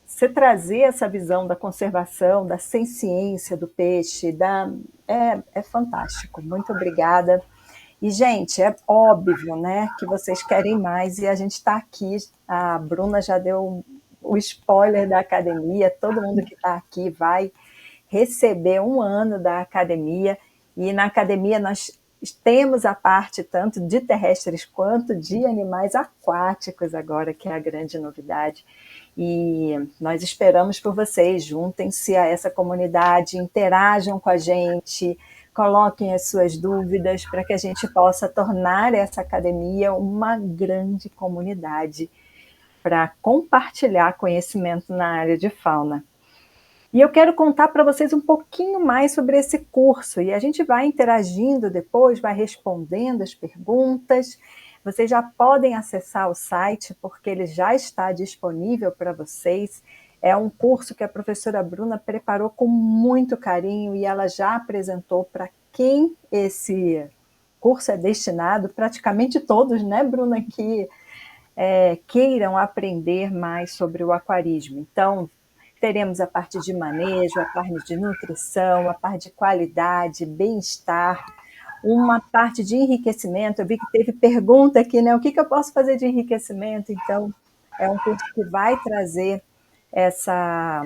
você trazer essa visão da conservação, da ciência do peixe, é fantástico. Muito obrigada. E, gente, é óbvio, né, que vocês querem mais e a gente está aqui. A Bruna já deu o spoiler da academia, todo mundo que está aqui vai receber 1 ano da academia, e na academia nós temos a parte tanto de terrestres quanto de animais aquáticos agora, que é a grande novidade. E nós esperamos por vocês, juntem-se a essa comunidade, interajam com a gente, coloquem as suas dúvidas para que a gente possa tornar essa academia uma grande comunidade para compartilhar conhecimento na área de fauna. E eu quero contar para vocês um pouquinho mais sobre esse curso, e a gente vai interagindo depois, vai respondendo as perguntas. Vocês já podem acessar o site, porque ele já está disponível para vocês. É um curso que a professora Bruna preparou com muito carinho e ela já apresentou para quem esse curso é destinado, praticamente todos, né, Bruna, que queiram aprender mais sobre o aquarismo. Então, teremos a parte de manejo, a parte de nutrição, a parte de qualidade, bem-estar, uma parte de enriquecimento. Eu vi que teve pergunta aqui, né? O que eu posso fazer de enriquecimento? Então, é um curso que vai trazer essa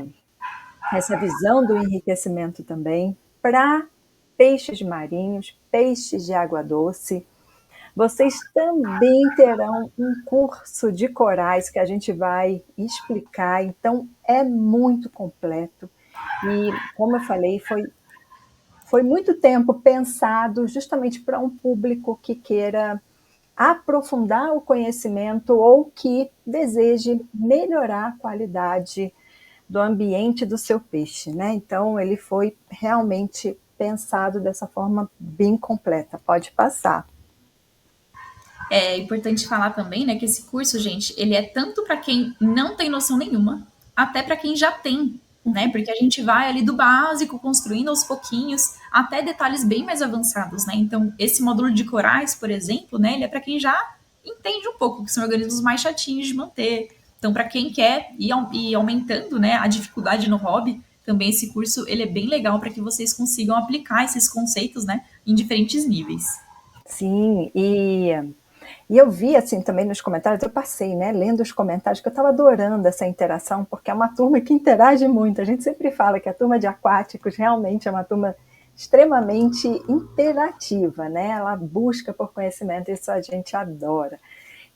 visão do enriquecimento também para peixes marinhos, peixes de água doce. Vocês também terão um curso de corais que a gente vai explicar, então é muito completo. E, como eu falei, foi muito tempo pensado justamente para um público que queira aprofundar o conhecimento ou que deseje melhorar a qualidade do ambiente do seu peixe, né? Então, ele foi realmente pensado dessa forma bem completa. Pode passar. É importante falar também, né, que esse curso, gente, ele é tanto para quem não tem noção nenhuma, até para quem já tem, né? Porque a gente vai ali do básico, construindo aos pouquinhos, até detalhes bem mais avançados, né? Então, esse módulo de corais, por exemplo, né, ele é para quem já entende um pouco, que são organismos mais chatinhos de manter. Então, para quem quer ir aumentando, né, a dificuldade no hobby, também esse curso ele é bem legal para que vocês consigam aplicar esses conceitos, né, em diferentes níveis. Sim, e eu vi, assim, também nos comentários, eu passei, né, lendo os comentários, que eu estava adorando essa interação, porque é uma turma que interage muito. A gente sempre fala que a turma de aquáticos realmente é uma turma extremamente interativa, né? Ela busca por conhecimento, isso a gente adora.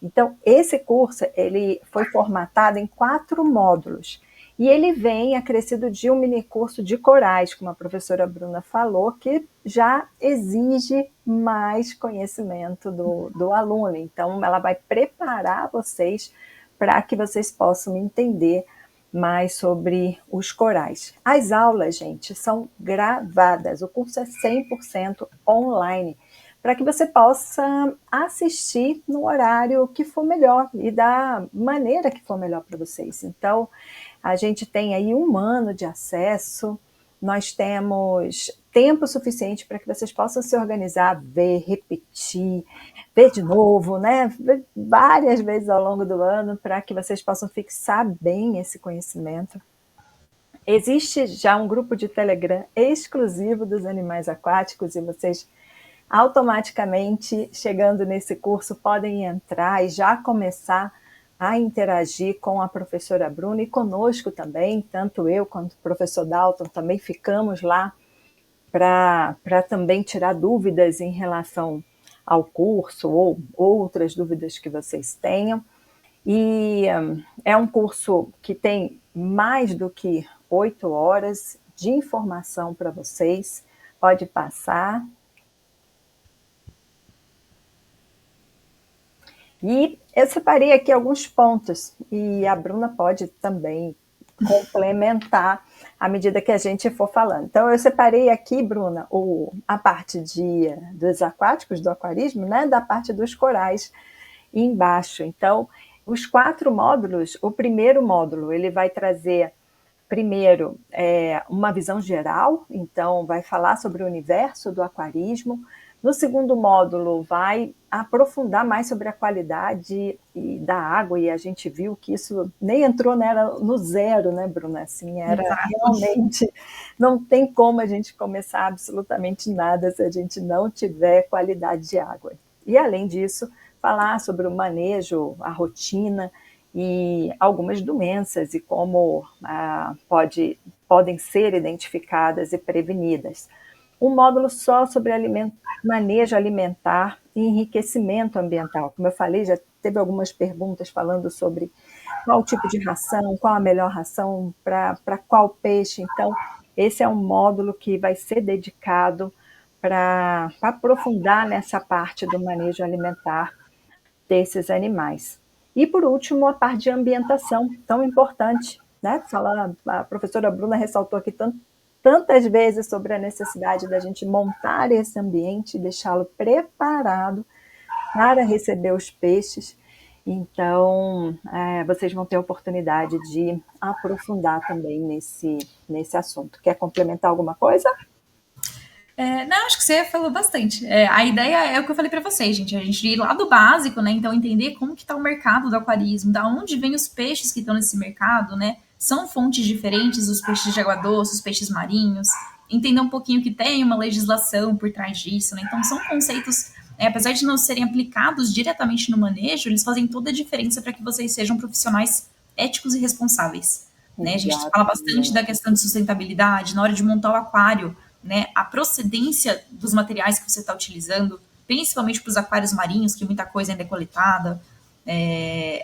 Então, esse curso, ele foi formatado em 4 módulos. E ele vem acrescido de um minicurso de corais, como a professora Bruna falou, que já exige mais conhecimento do aluno. Então, ela vai preparar vocês para que vocês possam entender mais sobre os corais. As aulas, gente, são gravadas. O curso é 100% online, para que você possa assistir no horário que for melhor e da maneira que for melhor para vocês. Então, a gente tem aí 1 ano de acesso, nós temos tempo suficiente para que vocês possam se organizar, ver, repetir, ver de novo, né? Ver várias vezes ao longo do ano, para que vocês possam fixar bem esse conhecimento. Existe já um grupo de Telegram exclusivo dos animais aquáticos e vocês automaticamente, chegando nesse curso, podem entrar e já começar a interagir com a professora Bruna e conosco também, tanto eu quanto o professor Dalton também ficamos lá para também tirar dúvidas em relação ao curso ou outras dúvidas que vocês tenham. E é um curso que tem mais do que 8 horas de informação para vocês. Pode passar. E eu separei aqui alguns pontos, e a Bruna pode também complementar à medida que a gente for falando. Então, eu separei aqui, Bruna, a parte dos aquáticos, do aquarismo, né, da parte dos corais embaixo. Então, os 4 módulos, o primeiro módulo, ele vai trazer, primeiro, uma visão geral, então vai falar sobre o universo do aquarismo. No segundo módulo, vai aprofundar mais sobre a qualidade da água, e a gente viu que isso nem entrou, né, era no zero, né, Bruna? Assim, era realmente, não tem como a gente começar absolutamente nada se a gente não tiver qualidade de água. E, além disso, falar sobre o manejo, a rotina e algumas doenças e como podem ser identificadas e prevenidas. um módulo só sobre manejo alimentar e enriquecimento ambiental. Como eu falei, já teve algumas perguntas falando sobre qual tipo de ração, qual a melhor ração para qual peixe. Então, esse é um módulo que vai ser dedicado para aprofundar nessa parte do manejo alimentar desses animais. E, por último, a parte de ambientação, tão importante, né? A professora Bruna ressaltou aqui tantas vezes sobre a necessidade da gente montar esse ambiente e deixá-lo preparado para receber os peixes. Então, vocês vão ter a oportunidade de aprofundar também nesse assunto. Quer complementar alguma coisa? Não, acho que você falou bastante. A ideia é o que eu falei para vocês, gente. A gente ir lá do básico, né? Então, entender como que está o mercado do aquarismo, da onde vêm os peixes que estão nesse mercado, né? São fontes diferentes, os peixes de água doce, os peixes marinhos. Entender um pouquinho que tem uma legislação por trás disso, né? Então, são conceitos, apesar de não serem aplicados diretamente no manejo, eles fazem toda a diferença para que vocês sejam profissionais éticos e responsáveis. Né? A gente fala bastante da questão de sustentabilidade na hora de montar o aquário, né, a procedência dos materiais que você está utilizando, principalmente para os aquários marinhos, que muita coisa ainda é coletada,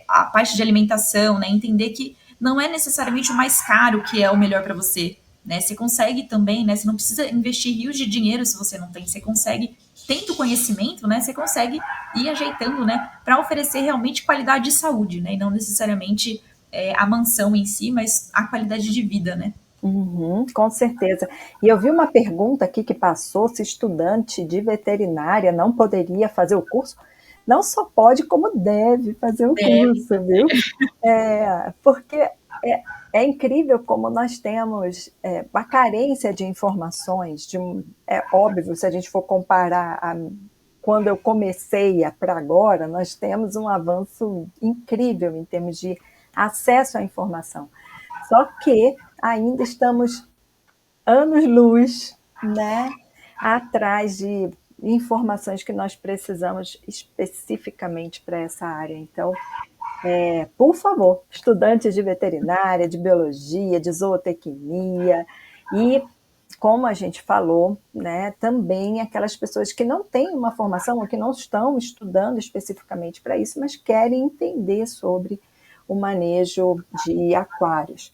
a parte de alimentação, né, entender que não é necessariamente o mais caro que é o melhor para você. Né, você consegue também, né, você não precisa investir rios de dinheiro se você não tem, você consegue, tendo conhecimento, né, você consegue ir ajeitando, né, para oferecer realmente qualidade de saúde, né, e não necessariamente a mansão em si, mas a qualidade de vida, né. Uhum, com certeza. E eu vi uma pergunta aqui que passou, se estudante de veterinária não poderia fazer o curso. Não só pode, como deve fazer o curso, viu? Porque é incrível como nós temos uma carência de informações. É óbvio, se a gente for comparar quando eu comecei para agora, nós temos um avanço incrível em termos de acesso à informação. Só que ainda estamos anos-luz, né, atrás de informações que nós precisamos especificamente para essa área. Então, por favor, estudantes de veterinária, de biologia, de zootecnia e, como a gente falou, né, também aquelas pessoas que não têm uma formação ou que não estão estudando especificamente para isso, mas querem entender sobre o manejo de aquários.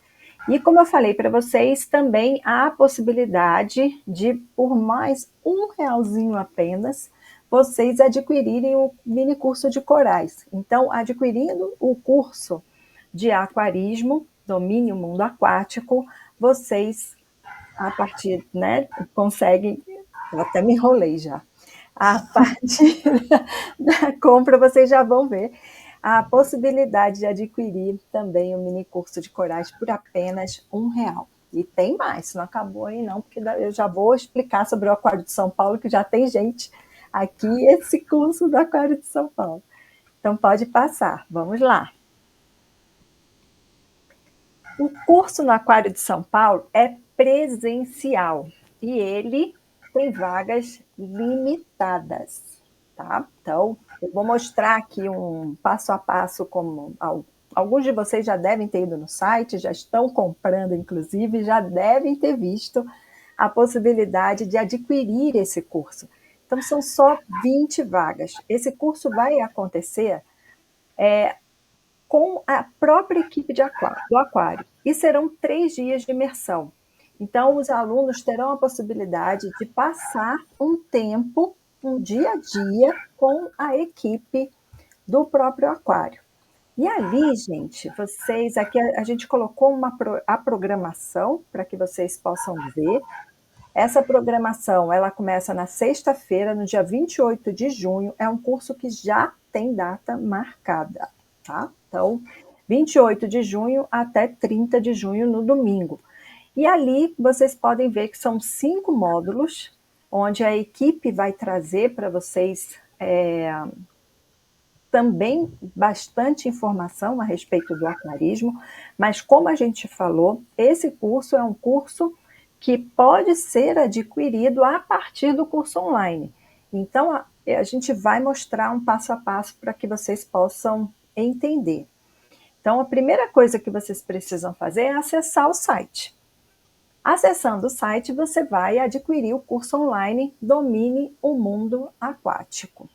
E como eu falei para vocês, também há a possibilidade de, por mais R$ 1 apenas, vocês adquirirem o mini curso de corais. Então, adquirindo o curso de aquarismo, domínio mundo aquático, vocês, a partir, né, conseguem, eu até me enrolei já, a partir da compra vocês já vão ver a possibilidade de adquirir também o mini curso de corais por apenas R$ 1. E tem mais, não acabou aí não, porque eu já vou explicar sobre o Aquário de São Paulo, que já tem gente aqui, esse curso do Aquário de São Paulo. Então pode passar, vamos lá. O curso no Aquário de São Paulo é presencial e ele tem vagas limitadas, tá? Então, eu vou mostrar aqui um passo a passo, como alguns de vocês já devem ter ido no site, já estão comprando, inclusive, já devem ter visto a possibilidade de adquirir esse curso. Então, são só 20 vagas. Esse curso vai acontecer com a própria equipe do aquário. E serão 3 dias de imersão. Então, os alunos terão a possibilidade de passar um tempo, um dia a dia, com a equipe do próprio aquário. E ali, gente, aqui a gente colocou a programação para que vocês possam ver. Essa programação, ela começa na sexta-feira, no dia 28 de junho, é um curso que já tem data marcada, tá? Então, 28 de junho até 30 de junho, no domingo. E ali vocês podem ver que são 5 módulos, onde a equipe vai trazer para vocês também bastante informação a respeito do aquarismo, mas como a gente falou, esse curso é um curso que pode ser adquirido a partir do curso online. Então, a gente vai mostrar um passo a passo para que vocês possam entender. Então, a primeira coisa que vocês precisam fazer é acessar o site. Acessando o site, você vai adquirir o curso online Domine o Mundo Aquático.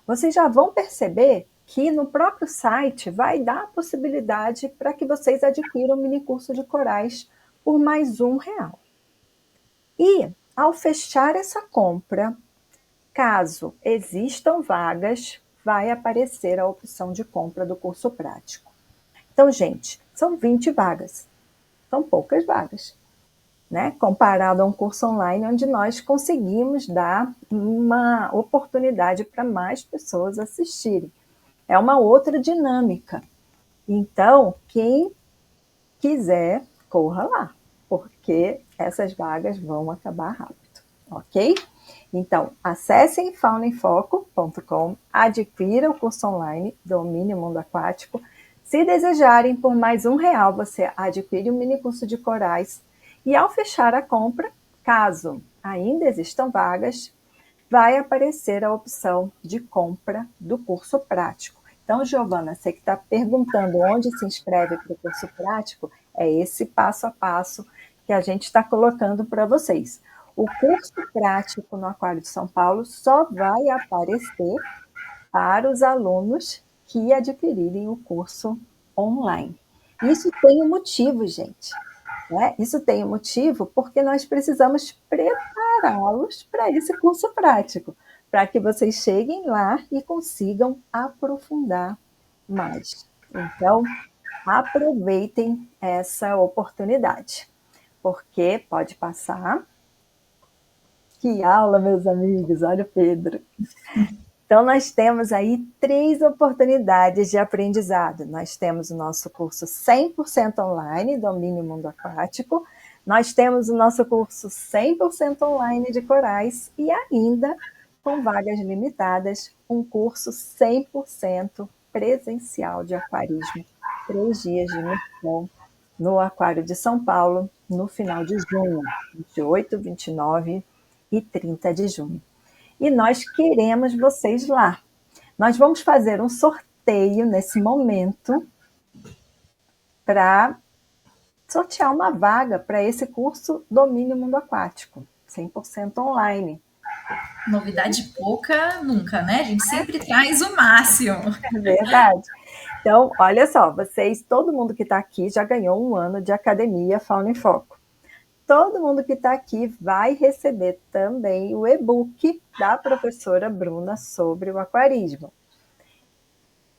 Vocês já vão perceber que no próprio site vai dar a possibilidade para que vocês adquiram o mini curso de corais por mais R$1. E, ao fechar essa compra, caso existam vagas, vai aparecer a opção de compra do curso prático. Então, gente, são 20 vagas. São poucas vagas, né? Comparado a um curso online onde nós conseguimos dar uma oportunidade para mais pessoas assistirem. É uma outra dinâmica. Então, quem quiser, corra lá, porque essas vagas vão acabar rápido, ok? Então, acessem faunaemfoco.com, adquira o curso online Domine o Mundo Aquático. Se desejarem, por mais R$1, você adquire um mini curso de corais. E ao fechar a compra, caso ainda existam vagas, vai aparecer a opção de compra do curso prático. Então, Giovana, você que está perguntando onde se inscreve para o curso prático, é esse passo a passo que a gente está colocando para vocês. O curso prático no Aquário de São Paulo só vai aparecer para os alunos que adquirirem o curso online. Isso tem um motivo, gente. Né? Isso tem um motivo porque nós precisamos prepará-los para esse curso prático, para que vocês cheguem lá e consigam aprofundar mais. Então, aproveitem essa oportunidade, porque pode passar. Que aula, meus amigos, olha o Pedro. Então, nós temos aí 3 oportunidades de aprendizado. Nós temos o nosso curso 100% online, Domine o Mundo Aquático. Nós temos o nosso curso 100% online de corais e ainda, com vagas limitadas, um curso 100% presencial de aquarismo. 3 dias de imersão no Aquário de São Paulo, no final de junho, 28, 29 e 30 de junho. E nós queremos vocês lá. Nós vamos fazer um sorteio nesse momento para sortear uma vaga para esse curso Domine o Mundo Aquático, 100% online. Novidade pouca nunca, né? A gente sempre traz o máximo. É verdade. Então, olha só, vocês, todo mundo que está aqui já ganhou um ano de Academia Fauna em Foco. Todo mundo que está aqui vai receber também o e-book da professora Bruna sobre o aquarismo.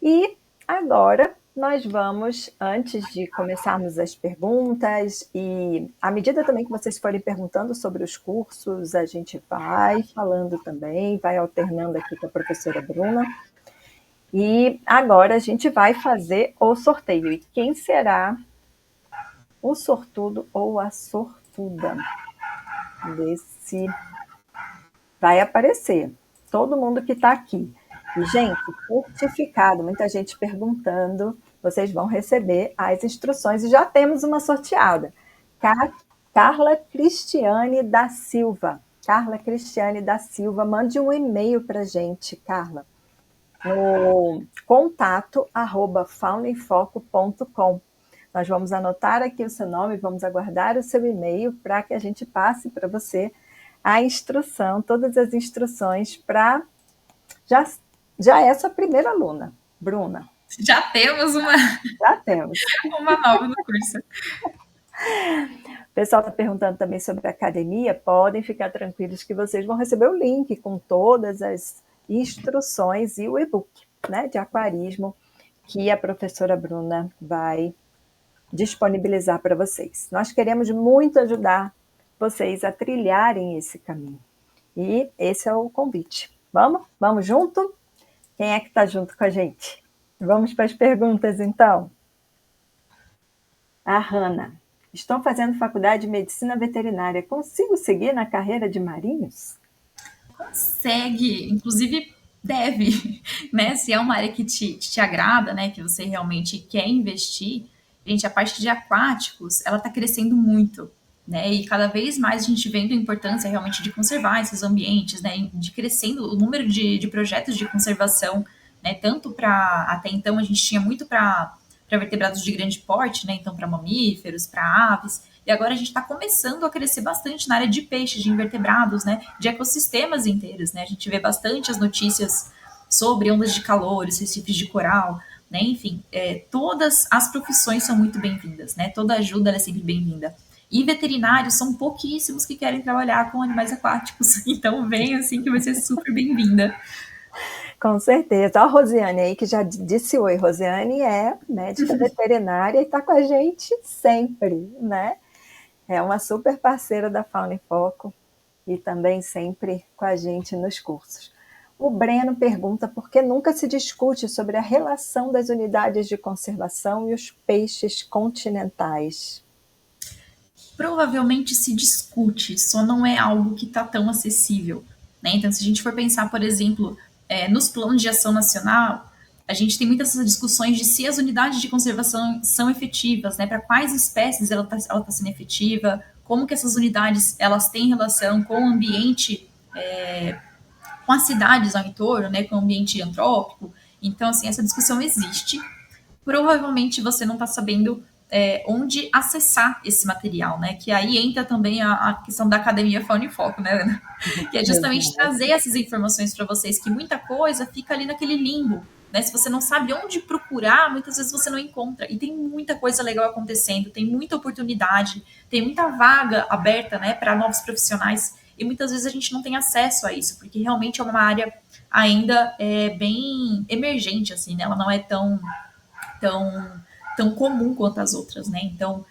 E agora nós vamos, antes de começarmos as perguntas, e à medida também que vocês forem perguntando sobre os cursos, a gente vai falando também, vai alternando aqui com a professora Bruna. E agora a gente vai fazer o sorteio. E quem será o sortudo ou a sortuda? Desse vai aparecer todo mundo que está aqui. E, gente, certificado, muita gente perguntando, vocês vão receber as instruções. E já temos uma sorteada. Carla Cristiane da Silva. Carla Cristiane da Silva, mande um e-mail para a gente, Carla, no contato@faunaemfoco.com. Nós vamos anotar aqui o seu nome, vamos aguardar o seu e-mail para que a gente passe para você a instrução, todas as instruções para já essa primeira aluna, Bruna. Já temos uma nova no curso. O pessoal está perguntando também sobre a academia, podem ficar tranquilos que vocês vão receber o link com todas as instruções e o e-book, né, de aquarismo que a professora Bruna vai disponibilizar para vocês. Nós queremos muito ajudar vocês a trilharem esse caminho. E esse é o convite. Vamos? Vamos junto? Quem é que está junto com a gente? Vamos para as perguntas, então. A Hanna. Estou fazendo faculdade de medicina veterinária. Consigo seguir na carreira de marinhos? Consegue, inclusive deve, né? Se é uma área que te agrada, né? Que você realmente quer investir, gente, a parte de aquáticos, ela está crescendo muito, né? E cada vez mais a gente vendo a importância realmente de conservar esses ambientes, né? De crescendo o número de projetos de conservação, né? Tanto para, até então a gente tinha muito para vertebrados de grande porte, né? Então para mamíferos, para aves. E agora a gente está começando a crescer bastante na área de peixes, de invertebrados, né? De ecossistemas inteiros, né? A gente vê bastante as notícias sobre ondas de calor, os recifes de coral, né? Enfim, todas as profissões são muito bem-vindas, né? Toda ajuda é sempre bem-vinda. E veterinários são pouquíssimos que querem trabalhar com animais aquáticos. Então vem assim que vai ser super bem-vinda. Com certeza. A Rosiane aí, que já disse oi. Rosiane é médica veterinária e está com a gente sempre, né? É uma super parceira da Fauna em Foco e também sempre com a gente nos cursos. O Breno pergunta por que nunca se discute sobre a relação das unidades de conservação e os peixes continentais. Provavelmente se discute, só não é algo que está tão acessível, né? Então, se a gente for pensar, por exemplo, nos planos de ação nacional, a gente tem muitas discussões de se as unidades de conservação são efetivas, né? Para quais espécies ela tá sendo efetiva, como que essas unidades elas têm relação com o ambiente, com as cidades ao entorno, né? Com o ambiente antrópico. Então, assim, essa discussão existe. Provavelmente você não está sabendo onde acessar esse material, né? Que aí entra também a questão da Academia Fauna em Foco, né, Ana? Que é justamente trazer essas informações para vocês, que muita coisa fica ali naquele limbo, né? Se você não sabe onde procurar, muitas vezes você não encontra. E tem muita coisa legal acontecendo, tem muita oportunidade, tem muita vaga aberta, né, para novos profissionais. E muitas vezes a gente não tem acesso a isso, porque realmente é uma área ainda bem emergente, assim, né? Ela não é tão, tão comum quanto as outras, né? Então,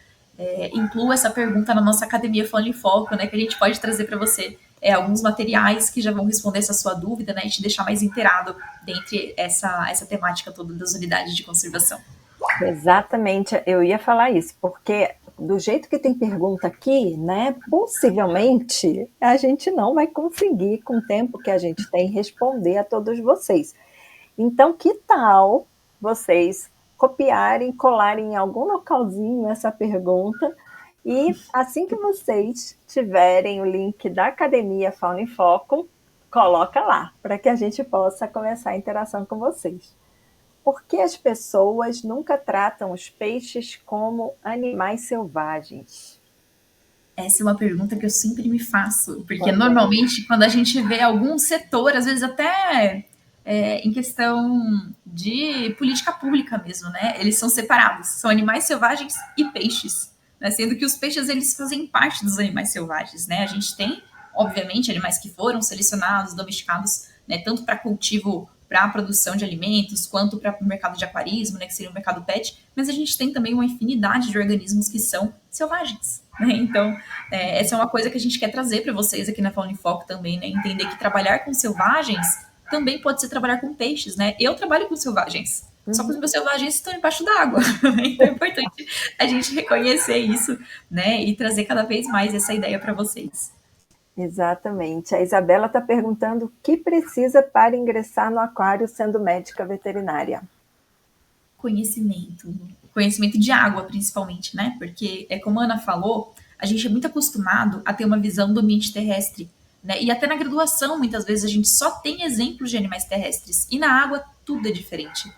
inclua essa pergunta na nossa Academia Fauna em Foco, né? Que a gente pode trazer para você alguns materiais que já vão responder essa sua dúvida, né? E te deixar mais inteirado dentre essa temática toda das unidades de conservação. Exatamente, eu ia falar isso, porque do jeito que tem pergunta aqui, né, possivelmente a gente não vai conseguir, com o tempo que a gente tem, responder a todos vocês. Então, que tal vocês copiarem, colarem em algum localzinho essa pergunta e assim que vocês tiverem o link da Academia Fauna em Foco, coloca lá, para que a gente possa começar a interação com vocês. Por que as pessoas nunca tratam os peixes como animais selvagens? Essa é uma pergunta que eu sempre me faço, porque normalmente quando a gente vê algum setor, às vezes até em questão de política pública mesmo, né? Eles são separados, são animais selvagens e peixes, né? Sendo que os peixes eles fazem parte dos animais selvagens, né? A gente tem, obviamente, animais que foram selecionados, domesticados, né? Tanto para cultivo, para a produção de alimentos, quanto para o mercado de aquarismo, né? Que seria o mercado pet, mas a gente tem também uma infinidade de organismos que são selvagens, né? Então, essa é uma coisa que a gente quer trazer para vocês aqui na Fauna em Foco também, né? Entender que trabalhar com selvagens também pode ser trabalhar com peixes, né? Eu trabalho com selvagens, só que os meus selvagens estão embaixo d'água. Então é importante a gente reconhecer isso, né? E trazer cada vez mais essa ideia para vocês. Exatamente. A Isabela está perguntando o que precisa para ingressar no aquário sendo médica veterinária. Conhecimento. Conhecimento de água, principalmente, né? Porque, como a Ana falou, a gente é muito acostumado a ter uma visão do ambiente terrestre, né? E até na graduação, muitas vezes, a gente só tem exemplos de animais terrestres. E na água, tudo é diferente.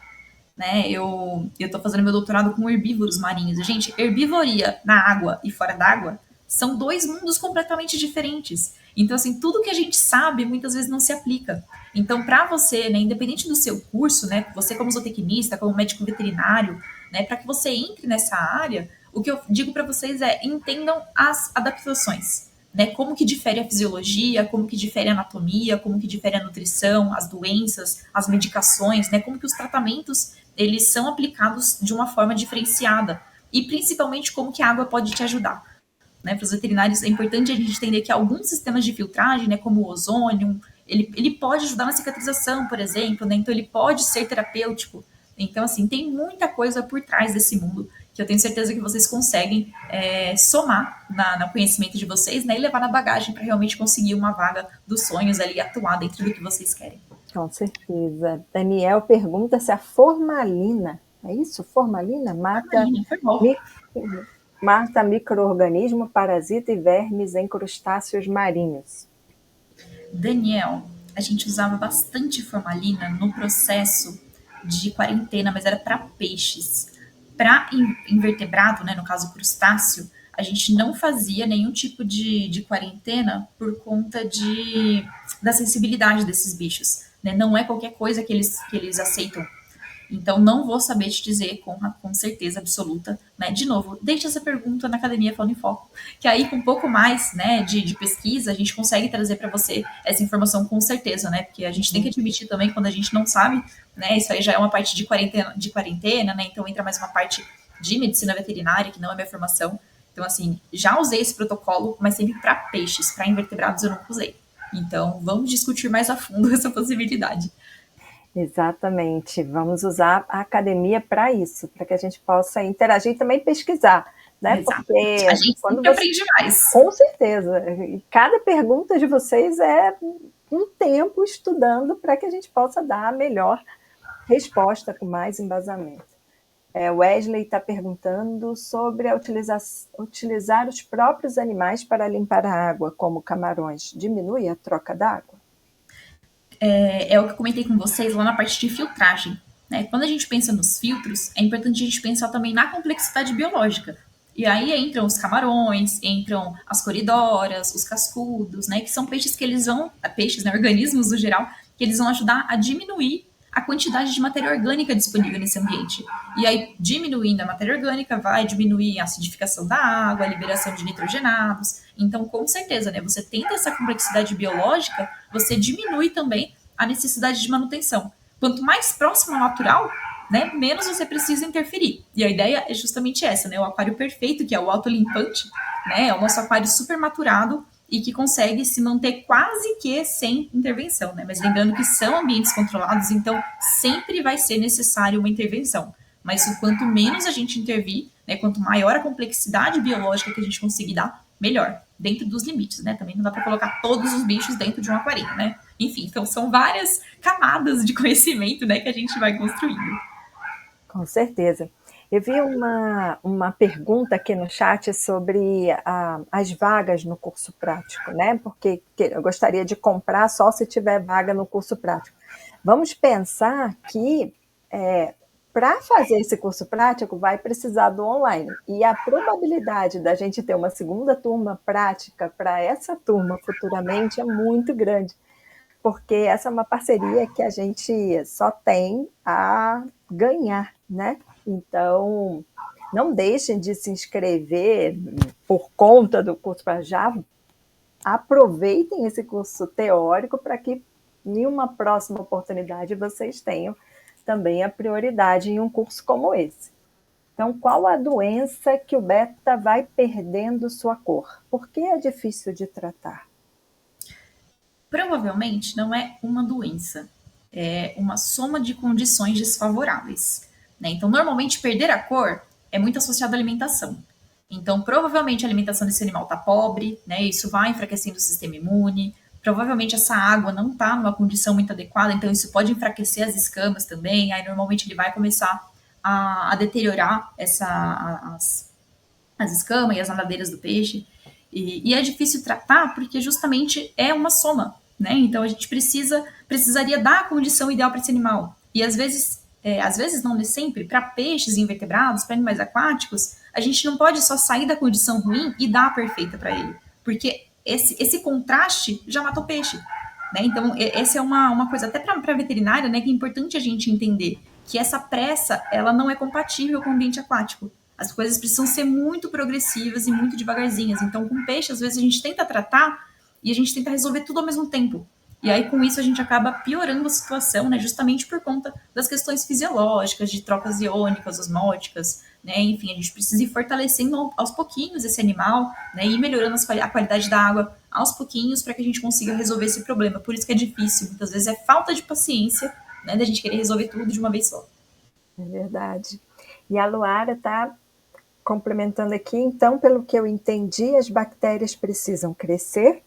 Né? Eu estou fazendo meu doutorado com herbívoros marinhos. Gente, herbivoria na água e fora d'água são dois mundos completamente diferentes. Então, assim, tudo que a gente sabe muitas vezes não se aplica. Então, para você, né, independente do seu curso, né, você como zootecnista, como médico veterinário, né, para que você entre nessa área, o que eu digo para vocês é entendam as adaptações. Né, como que difere a fisiologia, como que difere a anatomia, como que difere a nutrição, as doenças, as medicações, né, como que os tratamentos eles são aplicados de uma forma diferenciada e principalmente como que a água pode te ajudar. Né, para os veterinários é importante a gente entender que alguns sistemas de filtragem, né, como o ozônio, ele pode ajudar na cicatrização, por exemplo, né, então ele pode ser terapêutico. Então, assim, tem muita coisa por trás desse mundo que eu tenho certeza que vocês conseguem somar no conhecimento de vocês, né, e levar na bagagem para realmente conseguir uma vaga dos sonhos ali, atuar dentro do que vocês querem. Com certeza. Daniel pergunta se a formalina, é isso? Formalina mata micro-organismo, parasita e vermes em crustáceos marinhos. Daniel, a gente usava bastante formalina no processo de quarentena, mas era para peixes. Para invertebrado, né, no caso crustáceo, a gente não fazia nenhum tipo de quarentena por conta da sensibilidade desses bichos, né? Não é qualquer coisa que eles aceitam. Então, não vou saber te dizer com certeza absoluta, né? De novo, deixe essa pergunta na Academia Fauna em Foco, que aí com um pouco mais, né, de pesquisa, a gente consegue trazer para você essa informação com certeza, né? Porque a gente tem que admitir também quando a gente não sabe, né? Isso aí já é uma parte de quarentena, né? Então entra mais uma parte de medicina veterinária, que não é minha formação. Então, assim, já usei esse protocolo, mas sempre para peixes, para invertebrados eu nunca usei. Então, vamos discutir mais a fundo essa possibilidade. Exatamente. Vamos usar a academia para isso, para que a gente possa interagir e também pesquisar, né? Exato. A Porque gente quando sempre você... aprende mais. Com certeza. E cada pergunta de vocês é um tempo estudando para que a gente possa dar a melhor resposta com mais embasamento. Wesley está perguntando sobre utilizar os próprios animais para limpar a água, como camarões. Diminui a troca d'água? É o que eu comentei com vocês lá na parte de filtragem. Né? Quando a gente pensa nos filtros, é importante a gente pensar também na complexidade biológica. E aí entram os camarões, entram as coridoras, os cascudos, né? Que são peixes que eles vão, peixes, né? Organismos no geral, que eles vão ajudar a diminuir a quantidade de matéria orgânica disponível nesse ambiente. E aí, diminuindo a matéria orgânica, vai diminuir a acidificação da água, a liberação de nitrogenados. Então, com certeza, né, você tendo essa complexidade biológica, você diminui também a necessidade de manutenção. Quanto mais próximo ao natural, né, menos você precisa interferir. E a ideia é justamente essa, né, o aquário perfeito, que é o autolimpante, né, é o nosso aquário super maturado e que consegue se manter quase que sem intervenção, né? Mas lembrando que são ambientes controlados, então sempre vai ser necessário uma intervenção. Mas o quanto menos a gente intervir, né, quanto maior a complexidade biológica que a gente conseguir dar, melhor, dentro dos limites, né? Também não dá para colocar todos os bichos dentro de um aquarinho, né? Enfim, então são várias camadas de conhecimento, né, que a gente vai construindo. Com certeza. Eu vi uma pergunta aqui no chat sobre as vagas no curso prático, né? Porque eu gostaria de comprar só se tiver vaga no curso prático. Vamos pensar que para fazer esse curso prático vai precisar do online. E a probabilidade da gente ter uma segunda turma prática para essa turma futuramente é muito grande, porque essa é uma parceria que a gente só tem a ganhar, né? Então, não deixem de se inscrever por conta do curso para já. Aproveitem esse curso teórico para que em uma próxima oportunidade vocês tenham também a prioridade em um curso como esse. Então, qual a doença que o beta vai perdendo sua cor? Por que é difícil de tratar? Provavelmente não é uma doença, é uma soma de condições desfavoráveis. Né? Então, normalmente, perder a cor é muito associado à alimentação. Então, provavelmente a alimentação desse animal está pobre, né? Isso vai enfraquecendo o sistema imune. Provavelmente essa água não está numa condição muito adequada, então isso pode enfraquecer as escamas também. Aí, normalmente, ele vai começar a deteriorar as escamas e as nadadeiras do peixe. E é difícil tratar porque justamente é uma soma, né? Então a gente precisaria dar a condição ideal para esse animal. E às vezes não, nem sempre, para peixes invertebrados, para animais aquáticos, a gente não pode só sair da condição ruim e dar a perfeita para ele, porque esse contraste já mata o peixe. Né? Então, essa é uma coisa, até para a veterinária, né, que é importante a gente entender que essa pressa ela não é compatível com o ambiente aquático. As coisas precisam ser muito progressivas e muito devagarzinhas. Então, com peixe, às vezes a gente tenta tratar e a gente tenta resolver tudo ao mesmo tempo. E aí, com isso, a gente acaba piorando a situação, né? Justamente por conta das questões fisiológicas, de trocas iônicas, osmóticas, né? Enfim, a gente precisa ir fortalecendo aos pouquinhos esse animal, né? E melhorando a qualidade da água aos pouquinhos para que a gente consiga resolver esse problema. Por isso que é difícil. Muitas vezes é falta de paciência, né? Da gente querer resolver tudo de uma vez só. É verdade. E a Luara está complementando aqui, então, pelo que eu entendi, as bactérias precisam crescer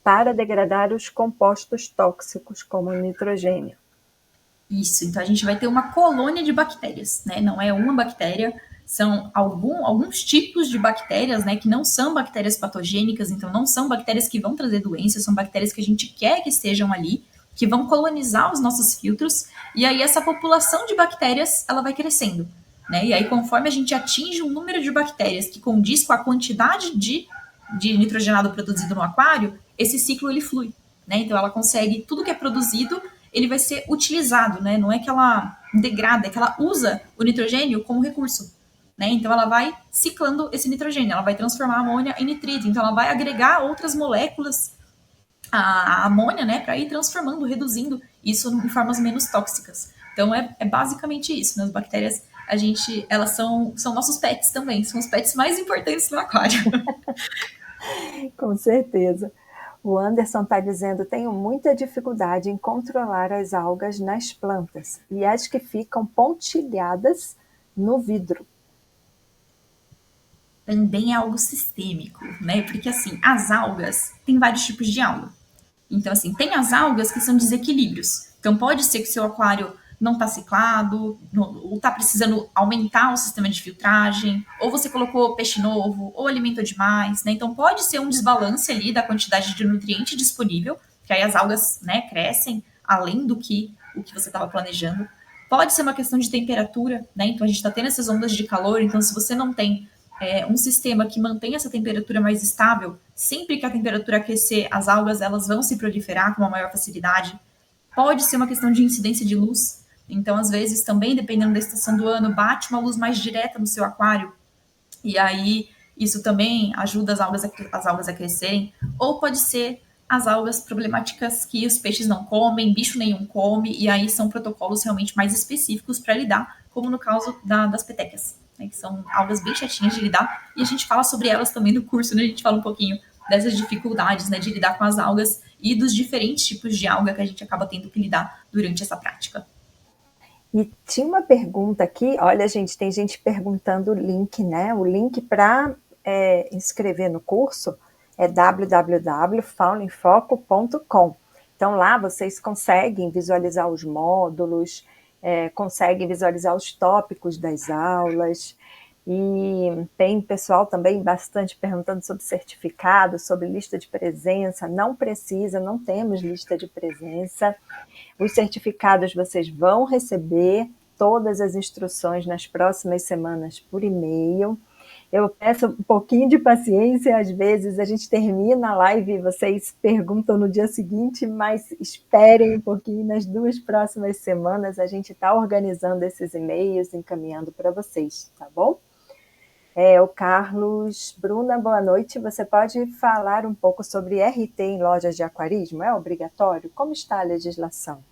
para degradar os compostos tóxicos, como o nitrogênio. Isso, então a gente vai ter uma colônia de bactérias, né? Não é uma bactéria, são alguns tipos de bactérias, né? Que não são bactérias patogênicas, então não são bactérias que vão trazer doenças, são bactérias que a gente quer que estejam ali, que vão colonizar os nossos filtros, e aí essa população de bactérias, ela vai crescendo. né? E aí, conforme a gente atinge um número de bactérias que condiz com a quantidade de nitrogenado produzido no aquário, esse ciclo ele flui, né? Então ela consegue, tudo que é produzido, ele vai ser utilizado, né? Não é que ela degrada, é que ela usa o nitrogênio como recurso, né? Então ela vai ciclando esse nitrogênio, ela vai transformar a amônia em nitrito, então ela vai agregar outras moléculas à amônia, né? Para ir transformando, reduzindo isso em formas menos tóxicas. Então é basicamente isso, né? As bactérias, elas são nossos pets também, são os pets mais importantes do aquário. Com certeza. O Anderson está dizendo: tenho muita dificuldade em controlar as algas nas plantas e as que ficam pontilhadas no vidro. Também é algo sistêmico, né? Porque assim, as algas, tem vários tipos de alga. Então, assim, tem as algas que são desequilíbrios. Então, pode ser que seu aquário não está ciclado, ou está precisando aumentar o sistema de filtragem, ou você colocou peixe novo, ou alimentou demais, né? Então, pode ser um desbalance ali da quantidade de nutriente disponível, que aí as algas, né, crescem além do que o que você estava planejando. Pode ser uma questão de temperatura, né? Então, a gente está tendo essas ondas de calor, então, se você não tem um sistema que mantém essa temperatura mais estável, sempre que a temperatura aquecer, as algas elas vão se proliferar com uma maior facilidade. Pode ser uma questão de incidência de luz. Então, às vezes, também, dependendo da estação do ano, bate uma luz mais direta no seu aquário. E aí, isso também ajuda as algas a crescerem. Ou pode ser as algas problemáticas que os peixes não comem, bicho nenhum come, e aí são protocolos realmente mais específicos para lidar, como no caso das petecas, né, que são algas bem chatinhas de lidar, e a gente fala sobre elas também no curso, né, a gente fala um pouquinho dessas dificuldades, né, de lidar com as algas e dos diferentes tipos de alga que a gente acaba tendo que lidar durante essa prática. E tinha uma pergunta aqui, olha, gente, tem gente perguntando o link, né? O link para inscrever no curso é www.faunainfoco.com. Então lá vocês conseguem visualizar os módulos, conseguem visualizar os tópicos das aulas, e tem pessoal também bastante perguntando sobre certificado, sobre lista de presença. Não precisa, não temos lista de presença. Os certificados vocês vão receber todas as instruções nas próximas semanas por e-mail. Eu peço um pouquinho de paciência, às vezes a gente termina a live e vocês perguntam no dia seguinte, mas esperem um pouquinho, nas 2 próximas semanas a gente está organizando esses e-mails, encaminhando para vocês, tá bom? O Carlos, Bruna, boa noite. Você pode falar um pouco sobre RT em lojas de aquarismo? É obrigatório? Como está a legislação?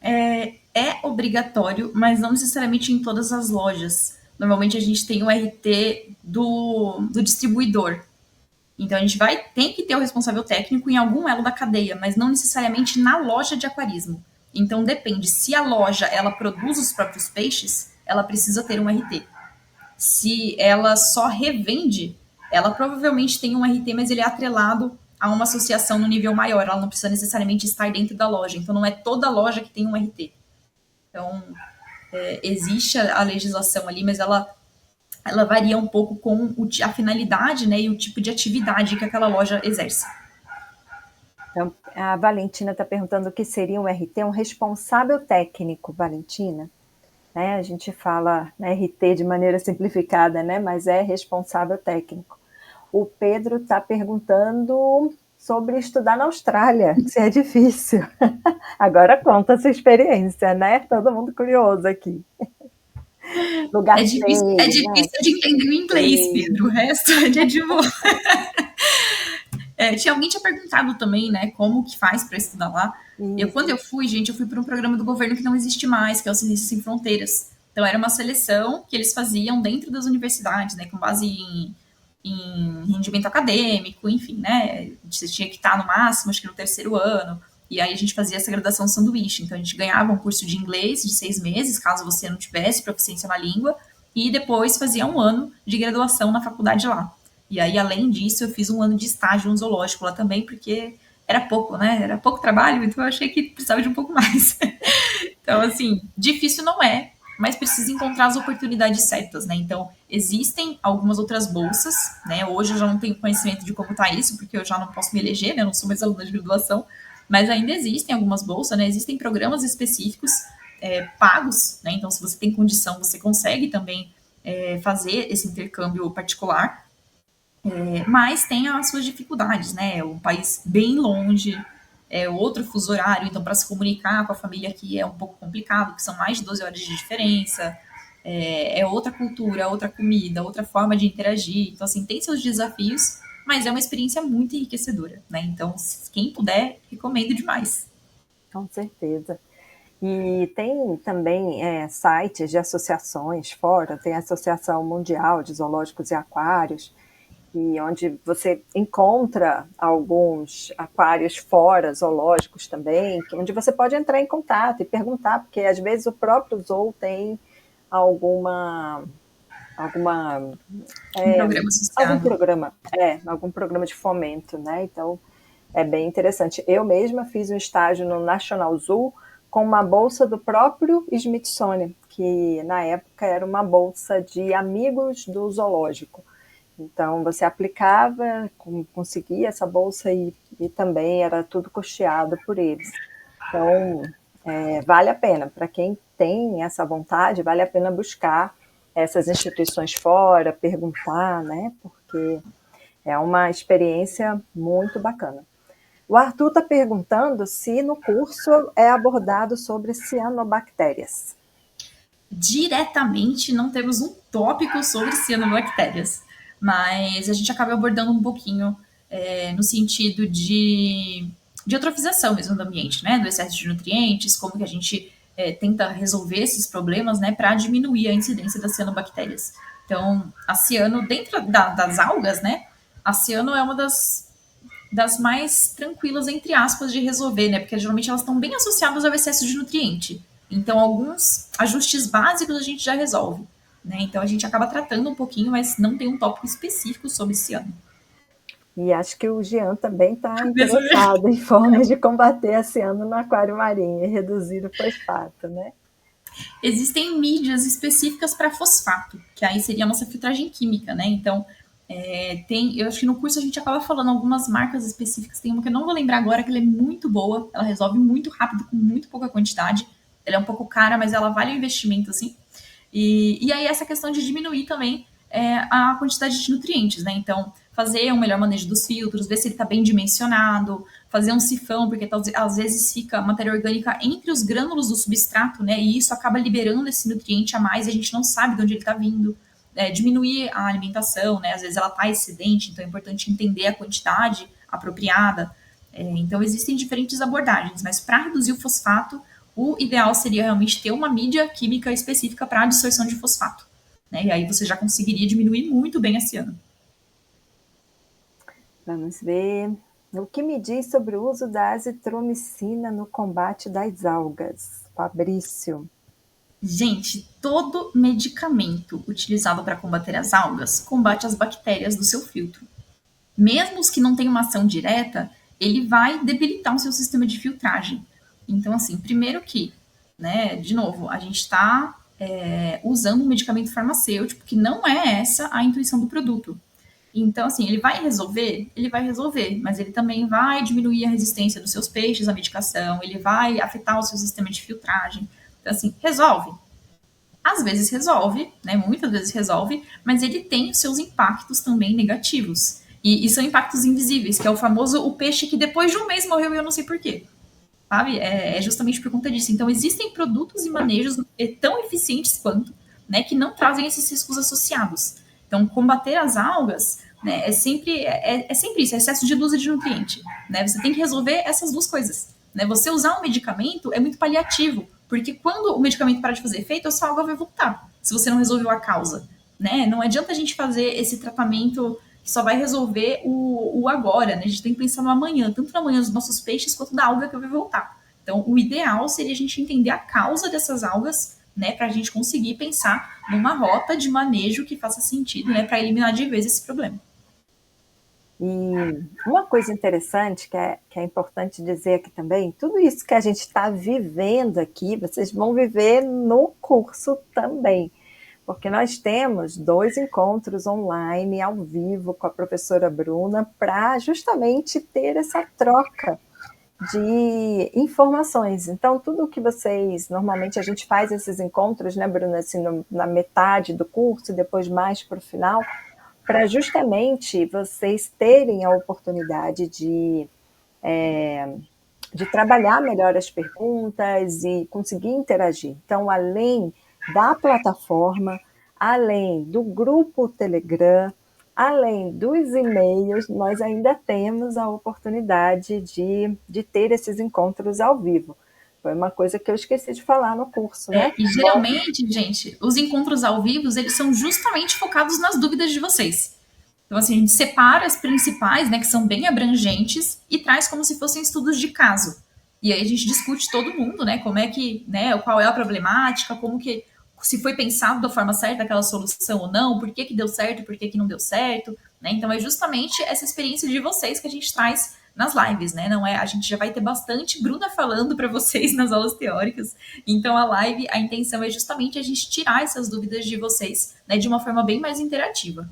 É obrigatório, mas não necessariamente em todas as lojas. Normalmente a gente tem o RT do distribuidor. Então a gente tem que ter o responsável técnico em algum elo da cadeia, mas não necessariamente na loja de aquarismo. Então depende, se a loja ela produz os próprios peixes, ela precisa ter um RT. Se ela só revende, ela provavelmente tem um RT, mas ele é atrelado a uma associação no nível maior, ela não precisa necessariamente estar dentro da loja, então não é toda loja que tem um RT. Então, existe a legislação ali, mas ela varia um pouco com a finalidade, né, e o tipo de atividade que aquela loja exerce. Então, a Valentina está perguntando o que seria um RT, um responsável técnico, Valentina. Né, a gente fala RT de maneira simplificada, né, mas é responsável técnico. O Pedro está perguntando sobre estudar na Austrália, se é difícil. Agora conta a sua experiência, né? Todo mundo curioso aqui. Lugar difícil, feio, é difícil de entender o inglês, Pedro. O resto é de boa. Alguém tinha perguntado também, né, como que faz para estudar lá. Quando eu fui, gente, eu fui para um programa do governo que não existe mais, que é o Ciências Sem Fronteiras. Então, era uma seleção que eles faziam dentro das universidades, né, com base em rendimento acadêmico, enfim, né, você tinha que estar no máximo, acho que no 3º ano, e aí a gente fazia essa graduação sanduíche, então a gente ganhava um curso de inglês de 6 meses, caso você não tivesse proficiência na língua, e depois fazia um ano de graduação na faculdade lá. E aí, além disso, eu fiz um ano de estágio no zoológico lá também, porque era pouco, né, era pouco trabalho, então eu achei que precisava de um pouco mais. Então, assim, difícil não é, mas precisa encontrar as oportunidades certas, né? Então, existem algumas outras bolsas, né? Hoje eu já não tenho conhecimento de como tá isso, porque eu já não posso me eleger, né? Eu não sou mais aluna de graduação, mas ainda existem algumas bolsas, né? Existem programas específicos pagos, né? Então, se você tem condição, você consegue também fazer esse intercâmbio particular, mas tem as suas dificuldades, né? É um país bem longe, é outro fuso horário, então para se comunicar com a família aqui é um pouco complicado, porque são mais de 12 horas de diferença, é outra cultura, outra comida, outra forma de interagir. Então, assim, tem seus desafios, mas é uma experiência muito enriquecedora, né? Então, quem puder, recomendo demais. Com certeza. E tem também sites de associações fora, tem a Associação Mundial de Zoológicos e Aquários, e onde você encontra alguns aquários fora, zoológicos também, onde você pode entrar em contato e perguntar, porque às vezes o próprio zoo tem alguma Um programa associado. algum programa de fomento, né? Então é bem interessante. Eu mesma fiz um estágio no National Zoo com uma bolsa do próprio Smithsonian, que na época era uma bolsa de amigos do zoológico. Então você aplicava, conseguia essa bolsa e também era tudo custeado por eles. Então vale a pena, para quem tem essa vontade, vale a pena buscar essas instituições fora, perguntar, né? Porque é uma experiência muito bacana. O Arthur está perguntando se no curso é abordado sobre cianobactérias. Diretamente não temos um tópico sobre cianobactérias, mas a gente acaba abordando um pouquinho no sentido de eutrofização mesmo do ambiente, né? Do excesso de nutrientes, como que a gente tenta resolver esses problemas, né? Para diminuir a incidência das cianobactérias. Então, a ciano, dentro das algas, né? A ciano é uma das mais tranquilas, entre aspas, de resolver, né? Porque geralmente elas estão bem associadas ao excesso de nutriente. Então, alguns ajustes básicos a gente já resolve. Né? Então, a gente acaba tratando um pouquinho, mas não tem um tópico específico sobre esse ano. E acho que o Jean também está interessado em formas de combater a ciano no aquário marinho e reduzir o fosfato, né? Existem mídias específicas para fosfato, que aí seria a nossa filtragem química, né? Então, eu acho que no curso a gente acaba falando algumas marcas específicas. Tem uma que eu não vou lembrar agora, que ela é muito boa, ela resolve muito rápido, com muito pouca quantidade. Ela é um pouco cara, mas ela vale o investimento, assim. E aí essa questão de diminuir também a quantidade de nutrientes, né? Então, fazer um melhor manejo dos filtros, ver se ele está bem dimensionado, fazer um sifão, porque às vezes fica matéria orgânica entre os grânulos do substrato, né? E isso acaba liberando esse nutriente a mais e a gente não sabe de onde ele está vindo. Diminuir a alimentação, né? Às vezes ela está excedente, então é importante entender a quantidade apropriada. Então, existem diferentes abordagens, mas para reduzir o fosfato, o ideal seria realmente ter uma mídia química específica para a absorção de fosfato. Né? E aí você já conseguiria diminuir muito bem esse ano. Vamos ver. O que me diz sobre o uso da azitromicina no combate das algas? Fabrício. Gente, todo medicamento utilizado para combater as algas combate as bactérias do seu filtro. Mesmo os que não têm uma ação direta, ele vai debilitar o seu sistema de filtragem. Então, assim, primeiro que, né, de novo, a gente está usando um medicamento farmacêutico que não é essa a intuição do produto. Então, assim, ele vai resolver? Ele vai resolver, mas ele também vai diminuir a resistência dos seus peixes à medicação, ele vai afetar o seu sistema de filtragem. Então, assim, resolve? Às vezes resolve, né? Muitas vezes resolve, mas ele tem os seus impactos também negativos. E são impactos invisíveis, que é o famoso o peixe que depois de um mês morreu e eu não sei porquê. Sabe? É justamente por conta disso. Então, existem produtos e manejos tão eficientes quanto, né, que não trazem esses riscos associados. Então, combater as algas, né, é sempre isso, é excesso de luz e de nutriente. Né? Você tem que resolver essas duas coisas. Né? Você usar um medicamento é muito paliativo, porque quando o medicamento para de fazer efeito, a sua alga vai voltar, se você não resolveu a causa. Né? Não adianta a gente fazer esse tratamento que só vai resolver o agora, né? A gente tem que pensar no amanhã, tanto no amanhã dos nossos peixes quanto da alga que vai voltar. Então, o ideal seria a gente entender a causa dessas algas, né, para a gente conseguir pensar numa rota de manejo que faça sentido, né, para eliminar de vez esse problema. E uma coisa interessante que é importante dizer aqui também, tudo isso que a gente está vivendo aqui, vocês vão viver no curso também, porque nós temos 2 encontros online, ao vivo, com a professora Bruna, para justamente ter essa troca de informações. Então, tudo que vocês, normalmente a gente faz esses encontros, né, Bruna, assim, na metade do curso e depois mais para o final, para justamente vocês terem a oportunidade de trabalhar melhor as perguntas e conseguir interagir. Então, além da plataforma, além do grupo Telegram, além dos e-mails, nós ainda temos a oportunidade de ter esses encontros ao vivo. Foi uma coisa que eu esqueci de falar no curso, né? E geralmente, gente, os encontros ao vivo, eles são justamente focados nas dúvidas de vocês. Então, assim, a gente separa as principais, né, que são bem abrangentes, e traz como se fossem estudos de caso. E aí a gente discute todo mundo, né, como é que, né, qual é a problemática, como que, se foi pensado da forma certa aquela solução ou não, por que que deu certo, por que que não deu certo, né? Então é justamente essa experiência de vocês que a gente traz nas lives, né? Não é, a gente já vai ter bastante Bruna falando para vocês nas aulas teóricas. Então a live, a intenção é justamente a gente tirar essas dúvidas de vocês, né, de uma forma bem mais interativa.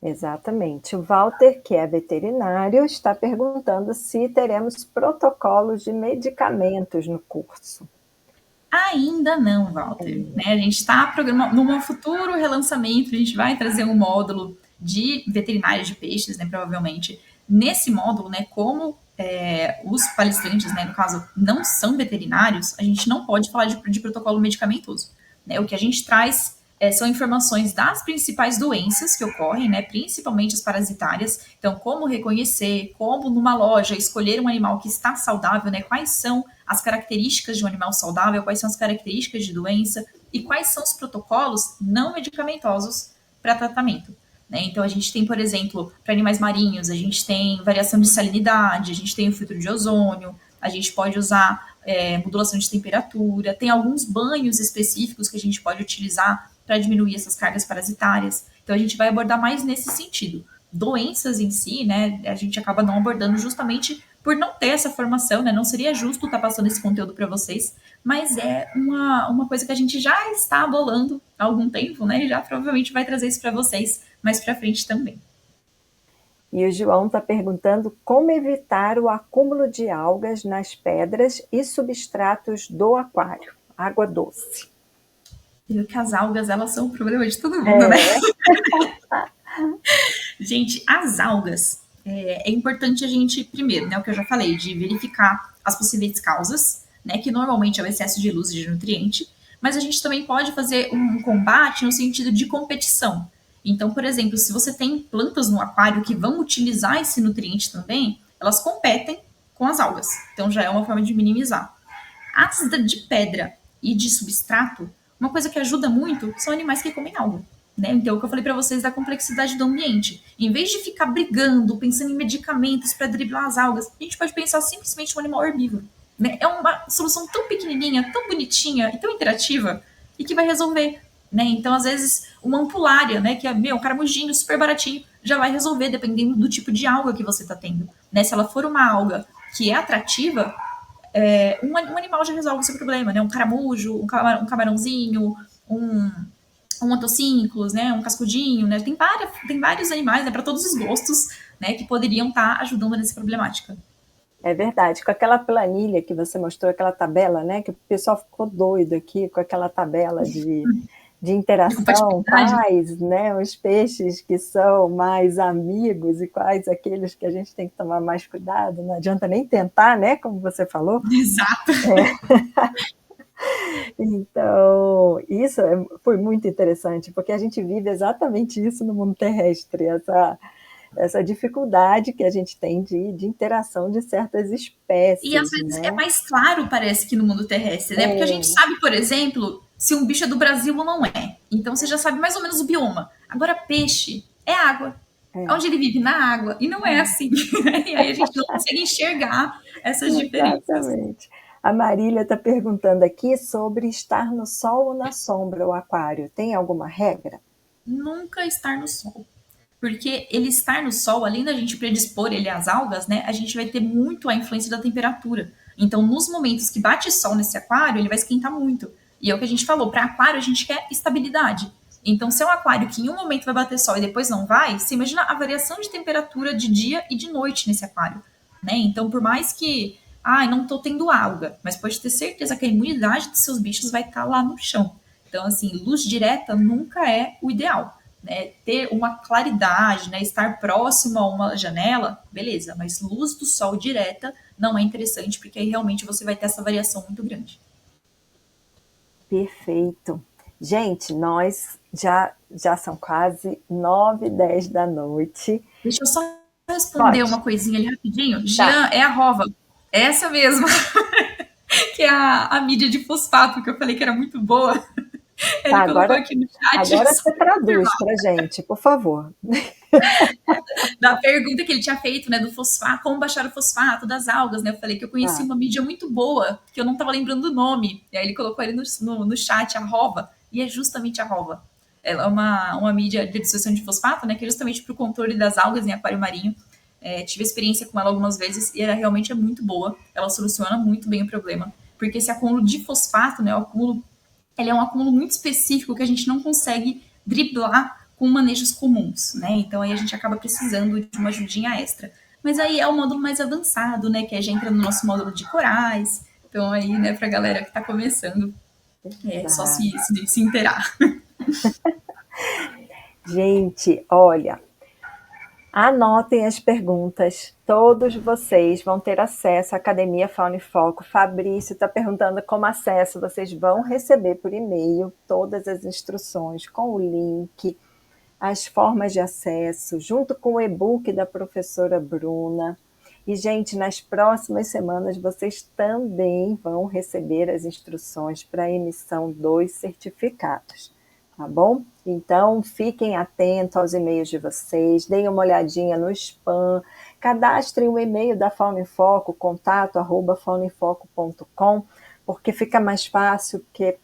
Exatamente. O Walter, que é veterinário, está perguntando se teremos protocolos de medicamentos no curso. Ainda não, Walter. Né? A gente está programando, num futuro relançamento, a gente vai trazer um módulo de veterinária de peixes, né, provavelmente. Nesse módulo, né, como os palestrantes, né, no caso, não são veterinários, a gente não pode falar de protocolo medicamentoso. Né? O que a gente traz são informações das principais doenças que ocorrem, né, principalmente as parasitárias. Então, como reconhecer, como numa loja escolher um animal que está saudável, né, quais são as características de um animal saudável, quais são as características de doença e quais são os protocolos não medicamentosos para tratamento. Né? Então, a gente tem, por exemplo, para animais marinhos, a gente tem variação de salinidade, a gente tem o filtro de ozônio, a gente pode usar modulação de temperatura, tem alguns banhos específicos que a gente pode utilizar para diminuir essas cargas parasitárias. Então, a gente vai abordar mais nesse sentido. Doenças em si, né, a gente acaba não abordando justamente por não ter essa formação, né? Não seria justo estar passando esse conteúdo para vocês, mas é uma coisa que a gente já está bolando há algum tempo, né? E já provavelmente vai trazer isso para vocês mais para frente também. E o João está perguntando como evitar o acúmulo de algas nas pedras e substratos do aquário. Água doce. E que as algas, elas são o problema de todo mundo, né? Gente, as algas, é importante a gente, primeiro, né, o que eu já falei, de verificar as possíveis causas, né, que normalmente é o excesso de luz e de nutriente, mas a gente também pode fazer um combate no sentido de competição. Então, por exemplo, se você tem plantas no aquário que vão utilizar esse nutriente também, elas competem com as algas. Então, já é uma forma de minimizar. As de pedra e de substrato, uma coisa que ajuda muito são animais que comem alga. Né? Então, o que eu falei para vocês da complexidade do ambiente. Em vez de ficar brigando, pensando em medicamentos para driblar as algas, a gente pode pensar simplesmente um animal herbívoro. Né? É uma solução tão pequenininha, tão bonitinha e tão interativa e que vai resolver. Né? Então, às vezes, uma ampulária, né, que é um caramujinho super baratinho, já vai resolver, dependendo do tipo de alga que você está tendo. Né? Se ela for uma alga que é atrativa, um animal já resolve o seu problema. Né? Um caramujo, um camarãozinho, um otocínclos, né, um cascudinho, né, tem vários animais, né, para todos os gostos, né, que poderiam estar ajudando nessa problemática. É verdade, com aquela planilha que você mostrou, aquela tabela, né, que o pessoal ficou doido aqui com aquela tabela de interação, quais, né, os peixes que são mais amigos e quais aqueles que a gente tem que tomar mais cuidado, não adianta nem tentar, né, como você falou. Exato. Então, isso foi muito interessante, porque a gente vive exatamente isso no mundo terrestre, essa dificuldade que a gente tem de interação de certas espécies. E às vezes né? É mais claro, parece que no mundo terrestre, né? Porque a gente sabe, por exemplo, se um bicho é do Brasil ou não é. Então você já sabe mais ou menos o bioma. Agora, peixe é água. Onde ele vive? Na água. E não é assim. E aí a gente não consegue enxergar essas diferenças. Exatamente. A Marília está perguntando aqui sobre estar no sol ou na sombra, o aquário. Tem alguma regra? Nunca estar no sol. Porque ele estar no sol, além da gente predispor ele às algas, né, a gente vai ter muito a influência da temperatura. Então, nos momentos que bate sol nesse aquário, ele vai esquentar muito. E é o que a gente falou, para aquário a gente quer estabilidade. Então, se é um aquário que em um momento vai bater sol e depois não vai, você imagina a variação de temperatura de dia e de noite nesse aquário. Né? Então, por mais que não estou tendo alga, mas pode ter certeza que a imunidade dos seus bichos vai estar lá no chão. Então, assim, luz direta nunca é o ideal. Né? Ter uma claridade, né? Estar próximo a uma janela, beleza, mas luz do sol direta não é interessante, porque aí realmente você vai ter essa variação muito grande. Perfeito. Gente, nós já são quase 9, 10 da noite. Deixa eu só responder Pode, uma coisinha ali rapidinho. tá. Jean, é a Rova. Essa mesma, que é a mídia de fosfato, que eu falei que era muito boa. Tá, Ele colocou aqui no chat, agora só você para traduz confirmar. pra gente, por favor. Da pergunta que ele tinha feito, né, do fosfato, como baixar o fosfato das algas, né? Eu falei que eu conheci Tá. uma mídia muito boa, que eu não estava lembrando o nome. E aí ele colocou ali no chat a Rova, e é justamente a Rova. Ela é uma mídia de dissolução de fosfato, né, que é justamente para o controle das algas em aquário marinho. Tive experiência com ela algumas vezes e ela realmente é muito boa. Ela soluciona muito bem o problema, porque esse acúmulo de fosfato, né, o acúmulo, ele é um acúmulo muito específico que a gente não consegue driblar com manejos comuns, né? Então aí a gente acaba precisando de uma ajudinha extra. Mas aí é o módulo mais avançado, né? Que a gente entra no nosso módulo de corais. Então aí, né, pra galera que tá começando, é só se inteirar. Gente, olha, anotem as perguntas. Todos vocês vão ter acesso à Academia Fauna e Foco. Fabrício está perguntando como acesso. Vocês vão receber por e-mail todas as instruções com o link, as formas de acesso, junto com o e-book da professora Bruna. E, gente, nas próximas semanas vocês também vão receber as instruções para a emissão dos certificados, tá bom? Então, fiquem atentos aos e-mails de vocês, deem uma olhadinha no spam, cadastrem o e-mail da Fauna em Foco, contato@faunaemfoco.com, porque fica mais fácil, porque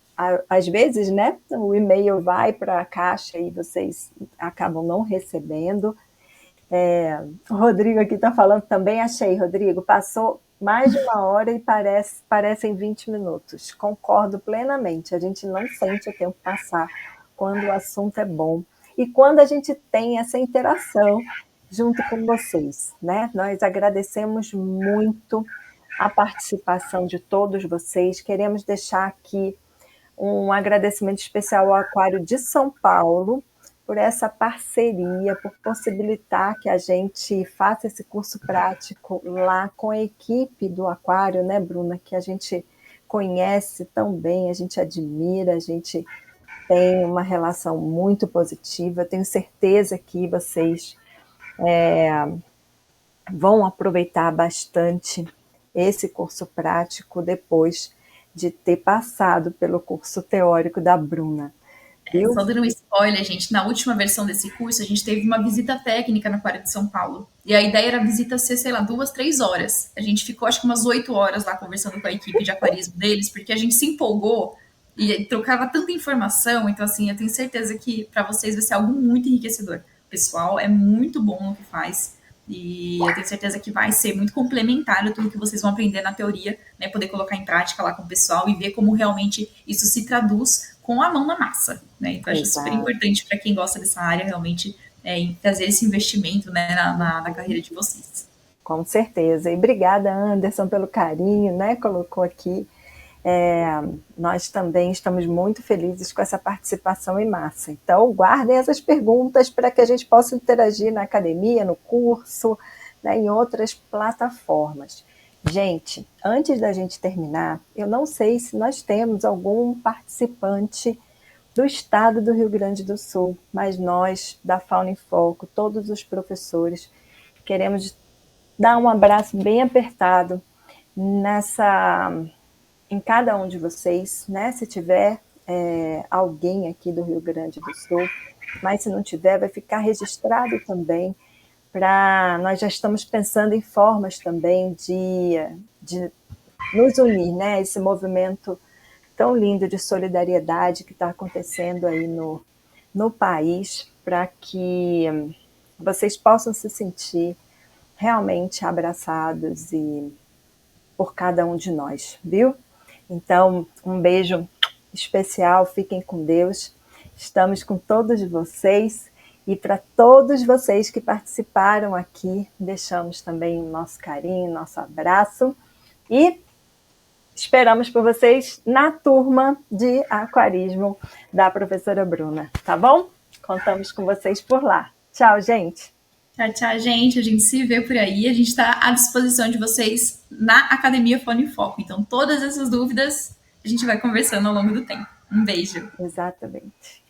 às vezes, né, o e-mail vai para a caixa e vocês acabam não recebendo. O Rodrigo aqui está falando também, achei, Rodrigo, passou mais de uma hora e parecem 20 minutos. Concordo plenamente, a gente não sente o tempo passar quando o assunto é bom e quando a gente tem essa interação junto com vocês, né? Nós agradecemos muito a participação de todos vocês, queremos deixar aqui um agradecimento especial ao Aquário de São Paulo por essa parceria, por possibilitar que a gente faça esse curso prático lá com a equipe do Aquário, né, Bruna, que a gente conhece tão bem, a gente admira, a gente tem uma relação muito positiva. Tenho certeza que vocês vão aproveitar bastante esse curso prático depois de ter passado pelo curso teórico da Bruna. Viu? Só dando um spoiler, gente, na última versão desse curso, a gente teve uma visita técnica no Aquário de São Paulo. E a ideia era a visita ser, sei lá, 2, 3 horas. A gente ficou, acho que umas 8 horas lá conversando com a equipe de aquarismo deles, porque a gente se empolgou e trocava tanta informação. Então, assim, eu tenho certeza que para vocês vai ser algo muito enriquecedor. O pessoal é muito bom no que faz. E eu tenho certeza que vai ser muito complementar a tudo que vocês vão aprender na teoria, né? Poder colocar em prática lá com o pessoal e ver como realmente isso se traduz com a mão na massa, né? Então, acho super importante para quem gosta dessa área realmente trazer esse investimento, né, na carreira de vocês. Com certeza. E obrigada, Anderson, pelo carinho, né? Colocou aqui. Nós também estamos muito felizes com essa participação em massa. Então, guardem essas perguntas para que a gente possa interagir na academia, no curso, né, em outras plataformas. Gente, antes da gente terminar, eu não sei se nós temos algum participante do estado do Rio Grande do Sul, mas nós, da Fauna em Foco, todos os professores, queremos dar um abraço bem apertado em cada um de vocês, né? Se tiver alguém aqui do Rio Grande do Sul, mas se não tiver, vai ficar registrado também. Nós já estamos pensando em formas também de nos unir, né? Esse movimento tão lindo de solidariedade que está acontecendo aí no país, para que vocês possam se sentir realmente abraçados e por cada um de nós, viu? Então, um beijo especial, fiquem com Deus. Estamos com todos vocês e para todos vocês que participaram aqui, deixamos também o nosso carinho, nosso abraço. E esperamos por vocês na turma de aquarismo da professora Bruna, tá bom? Contamos com vocês por lá. Tchau, gente! Tchau, tchau, gente. A gente se vê por aí. A gente está à disposição de vocês na Academia Fauna em Foco. Então, todas essas dúvidas a gente vai conversando ao longo do tempo. Um beijo. Exatamente.